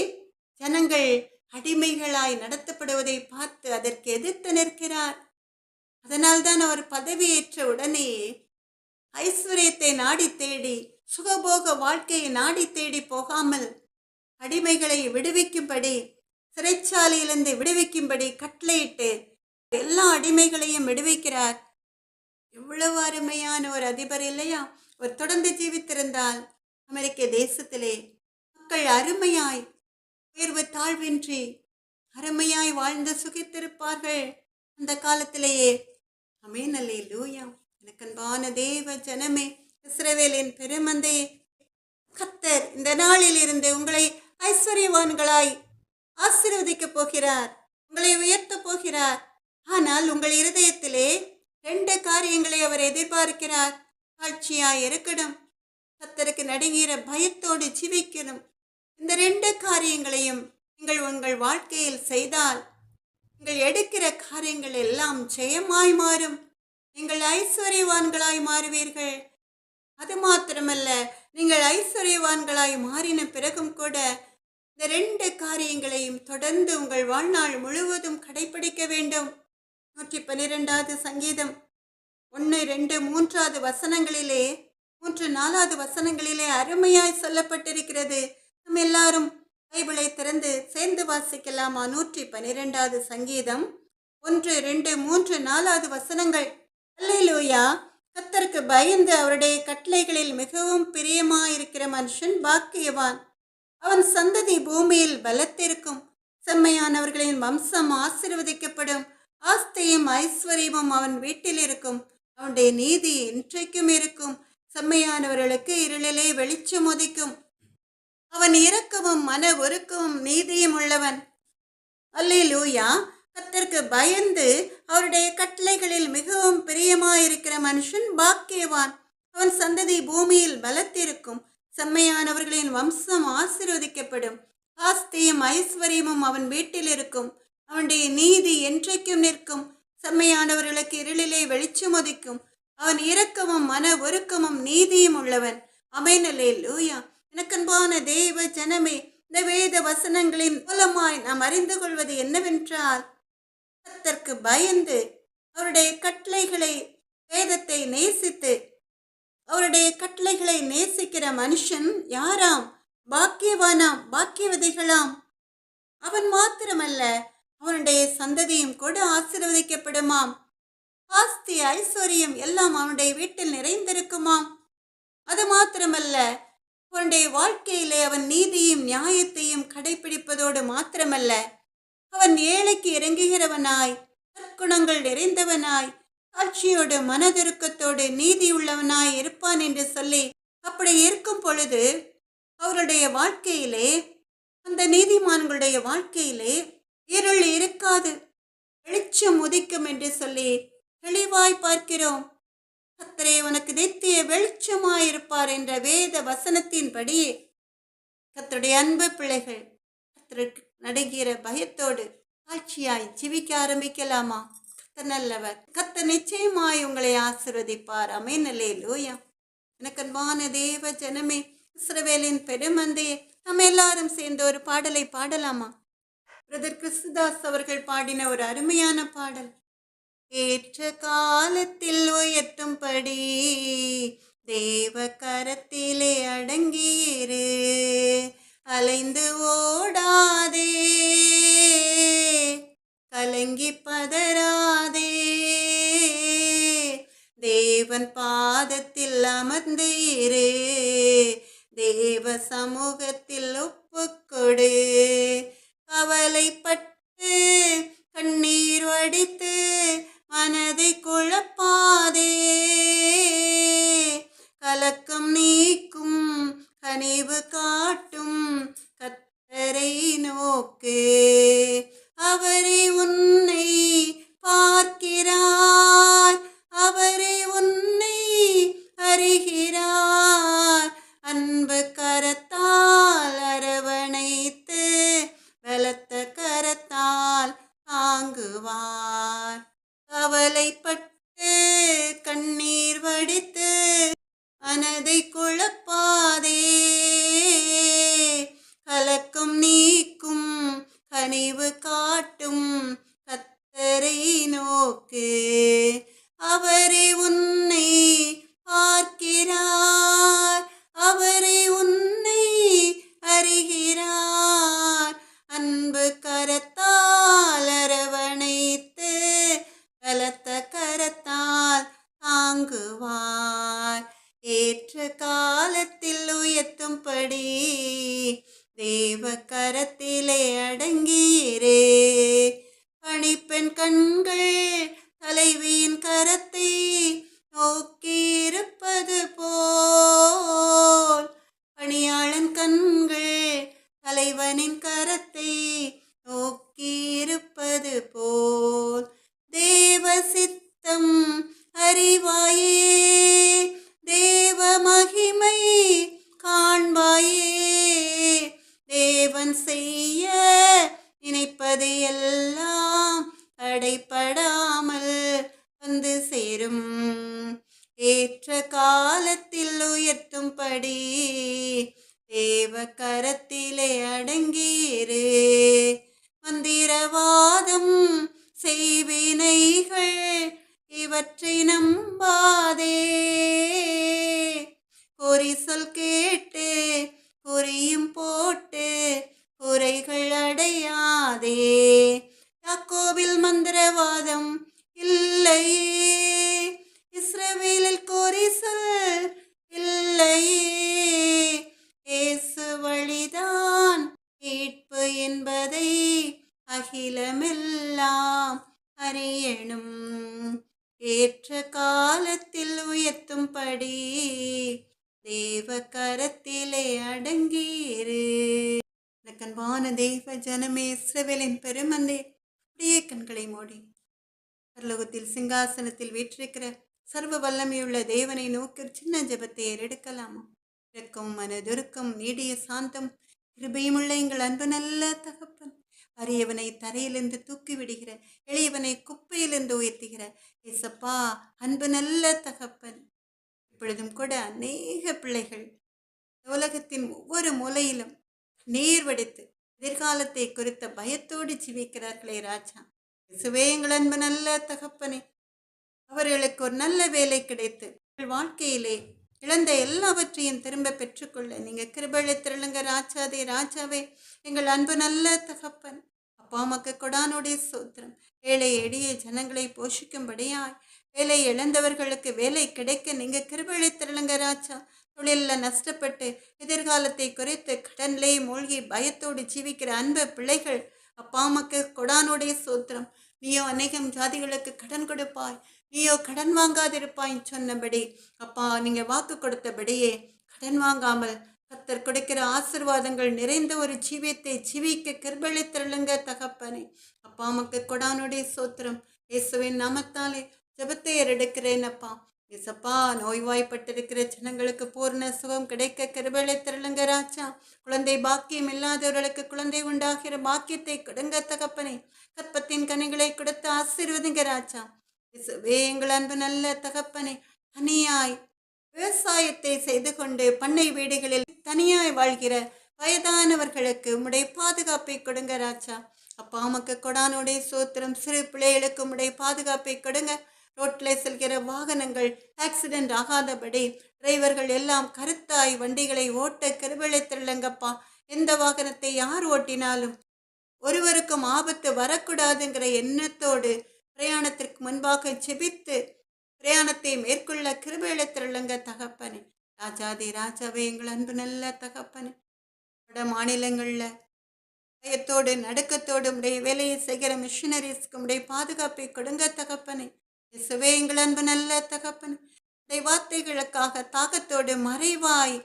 ஜனங்கள் அடிமைகளாய் நடத்தப்படுவதை பார்த்து அதற்கு எதிர்த்து நிற்கிறார். அதனால்தான் அவர் பதவியேற்ற உடனேயே ஐஸ்வர்யத்தை நாடி தேடி, சுகபோக வாழ்க்கையை நாடி தேடி போகாமல் அடிமைகளை விடுவிக்கும்படி, சிறைச்சாலையிலிருந்து விடுவிக்கும்படி கட்டளையிட்டு எல்லா அடிமைகளையும் விடுவிக்கிறார். எவ்வளவு அருமையான ஒரு அதிபர் இல்லையா? அவர் தொடர்ந்து ஜீவித்திருந்தால் அமெரிக்க தேசத்திலே மக்கள் அருமையாய், உயர்வு தாழ்வின்றி அருமையாய் வாழ்ந்து சுகித்திருப்பார்கள் அந்த காலத்திலேயே. ஆமென், அல்லேலூயா. எனக்கன்பான தேவ ஜனமே, இஸ்ரவேலின் பெருமந்தையே, கர்த்தர் இந்த நாளில் இருந்து உங்களை ஐஸ்வர்யவான்களாய் ஆசீர்வதிக்கப் போகிறார், உங்களை உயர்த்தப் போகிறார். ஆனால் உங்கள் இருதயத்திலே 2 காரியங்களை அவர் எதிர்பார்க்கிறார். தாழ்ச்சியாய் இருக்கணும், கர்த்தருக்கு நடுங்கிற பயத்தோடு ஜீவிக்கணும். இந்த 2 காரியங்களையும் நீங்கள் உங்கள் வாழ்க்கையில் செய்தால் நீங்கள் எடுக்கிற காரியங்கள் எல்லாம் ஜெயமாய் மாறும். நீங்கள் ஐஸ்வர்யவான்களாய் மாறுவீர்கள். அது மாத்திரமல்ல, நீங்கள் ஐஸ்வர்யவான்களாய் மாறின பிறகும் கூட இந்த 2 காரியங்களையும் தொடர்ந்து உங்கள் வாழ்நாள் முழுவதும் கடைபிடிக்க வேண்டும். 112வது சங்கீதம் 1, 2, 3வது வசனங்களிலே, 3, 4வது வசனங்களிலே அருமையாய் சொல்லப்பட்டிருக்கிறது. நம்ம எல்லாரும் பைபிளை திறந்து சேர்ந்து வாசிக்கலாமா? 112வது சங்கீதம் 1, 2, 3, 4வது வசனங்கள். அல்லேலூயா. கர்த்தருக்கு பயந்து அவருடைய கட்டளைகளில் மிகவும் பிரியமாயிருக்கிற மனுஷன் பாக்கியவான். அவன் சந்ததி பூமியில் பலத்திருக்கும். செம்மையானவர்களின் வம்சம் ஆசீர்வதிக்கப்படும். ஆஸ்தியும் ஐஸ்வர்யமும் அவன் வீட்டில் இருக்கும். அவனுடைய நீதி இன்றைக்கும் இருக்கும். செம்மையானவர்களுக்கு இருளிலே வெளிச்சம் உதிக்கும். அவன் இரக்கமும் மன ஒருக்கமும் நீதியும் உள்ளவன். அல்லேலூயா. கர்த்தருக்கு பயந்து அவருடைய கட்டளைகளில் மிகவும் பிரியமாயிருக்கிற மனுஷன் பாக்கியவான். அவன் சந்ததி பூமியில் பலத்திருக்கும். செம்மையானவர்களின் வம்சம் ஆசீர்வதிக்கப்படும். ஆஸ்தியும் ஐஸ்வர்யமும் அவன் வீட்டில் இருக்கும். அவனுடைய நீதி என்றைக்கும் நிற்கும். செம்மையானவர்களுக்கு இருளிலே வெளிச்சம் உதிக்கும். அவன் இரக்கமும் மன ஒருக்கமும் நீதியும் உள்ளவன். ஆமென், அல்லேலூயா. எனக்கன்பான தேவ ஜனமே, இந்த வேத வசனங்களின் மூலமாய் நாம் அறிந்து கொள்வது என்னவென்றால், கர்த்தருக்கு பயந்து அவருடைய கட்டளைகளை, வேதத்தை நேசித்து அவருடைய கட்டளைகளை நேசிக்கிற மனுஷன் யாராம்? பாக்கியவானாம், பாக்கியவதிகளாம். அவன் மாத்திரமல்ல, அவனுடைய சந்ததியும் கூட ஆசீர்வதிக்கப்படுமாம். ஆஸ்தி ஐஸ்வர்யம் எல்லாம் அவனுடைய வீட்டில் நிறைந்திருக்குமாம். அது மாத்திரமல்ல, அவனுடைய வாழ்க்கையிலே அவன் நீதியும் நியாயத்தையும் கடைபிடிப்பதோடு மாத்திரமல்ல, அவன் ஏழைக்கு இறங்குகிறவனாய், நற்குணங்கள் நிறைந்தவனாய், தாழ்ச்சியோடு மனதுருக்கத்தோடு நீதி உள்ளவனாய் இருப்பான் என்று சொல்லி, அப்படி இருக்கும் பொழுது அவருடைய வாழ்க்கையிலே, அந்த நீதிமான்களுடைய வாழ்க்கையிலே இருள் இருக்காது, வெளிச்சம் உதிக்கும் என்று சொல்லி தெளிவாய் பார்க்கிறோம். கர்த்தரே உனக்கு நித்திய வெளிச்சமாயிருப்பார் என்ற வேத வசனத்தின்படி கர்த்தருடைய அன்பு பிள்ளைகள் கர்த்தருக்கு நடுங்கிற பயத்தோடு ஆட்சியாய் ஜீவிக்க ஆரம்பிக்கலாமா? கர்த்தர் நல்லவர். கர்த்தர் நிச்சயமாய் உங்களை ஆசீர்வதிப்பார். ஆமென், அல்லேலூயா. எனக்கு அன்பான தேவ ஜனமே, இஸ்ரவேலின் பெருமந்தையே, நம்ம எல்லாரும் சேர்ந்து ஒரு பாடலை பாடலாமா? பிரதர் கிறிஸ்துதாஸ் அவர்கள் பாடின ஒரு அருமையான பாடல். ஏற்ற காலத்தில் உயர்த்தும்படி தேவ கரத்திலே அடங்கியிரு, அலைந்து ஓடாதே, கலங்கி பதறாதே, தேவன் பாதத்தில் அமர்ந்து இரு, தேவ சமூகத்தில் ஒப்புக்கொடு, கவலைப்பட்டு கண்ணீர் வடித்து மனதை குழப்பாதே, கலக்கம் நீக்கும் கனிவு காட்டும் கர்த்தரை நோக்கு, அவரே உன்னை பார்க்கிறார், அவரே உன்னை அறிகிறார், அன்பு கரத்தால் மனதை குழப்பாதே, கலக்கம் நீக்கும் கனிவு காட்டும் கத்தரை நோக்கு. அவரே உன்னை பார்க்கிறார், அவரே உன்னை அறிகிறார். அன்பு கரத்தால் அரவணைத்து பலத்த கரத்தால் தாங்குவார். ஏற்ற காலத்தில் உயர்த்தும்படி தேவ கரத்திலே அடங்கியிரு. பணிப்பெண் கண்கள் தலைவியின் கரத்தை நோக்கியிருப்பது போல், பணியாளன் கண்கள் தலைவனின் கரத்தை நோக்கியிருப்பது போல், தேவ சித்தம் அறிவாயே, தேவ மகிமை காண்பாயே. தேவன் செய்ய நினைப்பது எல்லாம் தடைப்படாமல் வந்து சேரும். ஏற்ற காலத்தில் உயர்த்தும்படி தேவ கரத்திலே அடங்கியிரு. மந்திரவாதம் செய்வினைகள் இவற்றை நம்பாதே, குறி சொல் கேட்டு குறியும் போட்டு குறைகள் அடையாதே. யாக்கோபில் மந்திரவாதம் இல்லையே, இஸ்ரவேலில் குறி சொல் இல்லையே. இயேசு வழிதான் மீட்பு என்பதை அகிலமெல்லாம் அறியணும். ஏற்ற காலத்தில் உயர்த்தும்படி தேவ கரத்திலே அடங்கியிரு. கண்பான தேவ ஜனமே, இஸ்ரவேலின் பெருமந்தே, அப்படியே கண்களை மூடி பரலோகத்தில் சிங்காசனத்தில் வீற்றிருக்கிற சர்வ வல்லமையுள்ள தேவனை நோக்கி சின்ன ஜெபத்தை எடுக்கலாமா? இரக்கம், மனதுருக்கம், நீடிய சாந்தம், கிருபையுமுள்ள எங்கள் அன்பு நல்ல தகப்பன், அரியவனை தரையிலிருந்து தூக்கி விடுகிற, எளியவனை குப்பையிலிருந்து உயர்த்துகிற ஏசப்பா அன்பு நல்ல தகப்பன், இப்பொழுதும் கூட அநேக பிள்ளைகள் உலகத்தின் ஒவ்வொரு மூலையிலும் நீர் வடித்து எதிர்காலத்தை குறித்த பயத்தோடு ஜீவிக்கிறார்களே ராஜா. இயேசுவே எங்கள் அன்பு நல்ல தகப்பனே, அவர்களுக்கு ஒரு நல்ல வேலை கிடைத்து வாழ்க்கையிலே இழந்த எல்லாவற்றையும் திரும்ப பெற்றுக்கொள்ள நீங்க கிருபையை திரளுங்க ராஜாதே. ராஜாவே எங்கள் அன்பு நல்ல தகப்பன், அப்பா அம்மாக்கு கொடானுடைய சோத்திரம். ஏழை எளிய ஜனங்களை போஷிக்கும்படியாய் வேலை இழந்தவர்களுக்கு வேலை கிடைக்க நீங்க கிருபையை திரளுங்க ராஜா. தொழிலில் நஷ்டப்பட்டு எதிர்காலத்தை குறைத்து கடனிலே மூழ்கி பயத்தோடு ஜீவிக்கிற அன்பு பிள்ளைகள், அப்பா அம்மாக்கு கொடானுடைய சோத்திரம். நீயோ அநேகம் ஜாதிகளுக்கு கடன் கொடுப்பாய், நீயோ கடன் வாங்காதிருப்பாய் சொன்னபடி அப்பா நீங்க வாக்கு கொடுத்தபடியே கடன் வாங்காமல் கர்த்தர் கொடுக்கிற ஆசீர்வாதங்கள் நிறைந்த ஒரு ஜீவியத்தை ஜீவிக்க கிருபையை திரளுங்க தகப்பனே. அப்பா அம்மாக்கு கொடானுடைய சோத்திரம். இயேசுவின் நாமத்தாலே ஜெபத்தை எடுக்கிறேன் அப்பா. இசப்பா நோய்வாய்ப்பட்டிருக்கிற ஜனங்களுக்கு பூர்ண சுகம் கிடைக்க கிருபையை திரளுங்க ராஜா. குழந்தை பாக்கியம் இல்லாதவர்களுக்கு குழந்தை உண்டாகிற பாக்கியத்தை கொடுங்க தகப்பனே. கற்பத்தின் கனிகளை கொடுத்து ஆசீர்வதிங்க ராஜா. இசுவே எங்கள் அன்பு நல்ல தகப்பனே, தனியாய் விவசாயத்தை செய்து கொண்டு பண்ணை வீடுகளில் தனியாய் வாழ்கிற வயதானவர்களுக்கு உம்முடைய பாதுகாப்பை கொடுங்க ராஜா. அப்பா அம்மாக்கு கொடானுடைய சோத்திரம். சிறு பிள்ளைகளுக்கு உம்முடைய பாதுகாப்பை கொடுங்க. ரோட்டில் செல்கிற வாகனங்கள் ஆக்சிடென்ட் ஆகாதபடி டிரைவர்கள் எல்லாம் கருத்தாய் வண்டிகளை ஓட்ட கிருபையை திரளுங்கப்பா. எந்த வாகனத்தை யார் ஓட்டினாலும் ஒருவருக்கும் ஆபத்து வரக்கூடாதுங்கிற எண்ணத்தோடு பிரயாணத்திற்கு முன்பாக ஜெபித்து பிரயாணத்தை மேற்கொள்ள கிருபையை திரளுங்க தகப்பனே. ராஜாதி ராஜாவே எங்கள் அன்பு நல்ல தகப்பனே, வட மாநிலங்களில் பயத்தோடு நடுக்கத்தோடு உடைய வேலையை செய்கிற மிஷினரிஸ்க்கு உடைய பாதுகாப்பை கொடுங்க தகப்பனே. இயேசுவே எங்கள் அன்பு நல்ல தகப்பனே, உடைய வார்த்தைகளுக்காக தாகத்தோடு மறைவாய்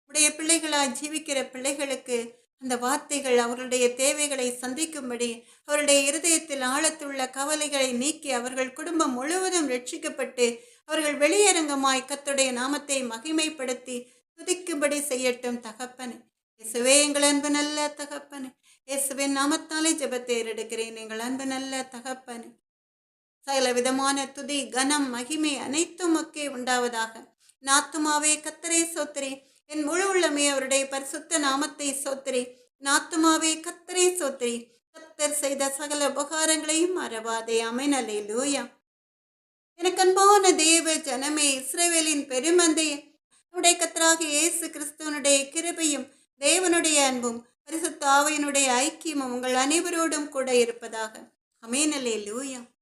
உடைய பிள்ளைகளாய் ஜீவிக்கிற பிள்ளைகளுக்கு அந்த வார்த்தைகள் அவர்களுடைய தேவைகளை சந்திக்கும்படி அவருடைய இருதயத்தில் ஆழத்துள்ள கவலைகளை நீக்கி அவர்கள் குடும்பம் முழுவதும் ரட்சிக்கப்பட்டு அவர்கள் வெளியரங்கமாய் கர்த்தருடைய நாமத்தை மகிமைப்படுத்தி துதிக்கும்படி செய்யட்டும் தகப்பனே. இயேசுவே எங்கள் அன்பு நல்ல தகப்பனே, இயேசுவின் நாமத்தாலே ஜெபத்தை எடுக்கிறேன் எங்கள் அன்பு நல்ல தகப்பனே. சகல விதமான துதி கனம் மகிமை அனைத்தும் உமக்கே உண்டாவதாக. நாத்துமாவே கத்தரை சோத்திரி. என் முழு உள்ளமே அவருடைய பரிசுத்த நாமத்தை சோத்திரி. நாத்துமாவே கத்தரை சோத்திரி. கத்தர் செய்த சகல உபகாரங்களையும் மறவாதே. ஆமென். அல்லேலூயா. எனக்கு அன்பான தேவ ஜனமே, இஸ்ரவேலின் பெருமந்தையே, நம்முடைய கர்த்தராகிய இயேசு கிறிஸ்துவனுடைய கிருபையும் தேவனுடைய அன்பும் பரிசுத்த ஆவியினுடைய ஐக்கியமும் உங்கள் அனைவரோடும் கூட இருப்பதாக. ஆமென். அல்லேலூயா.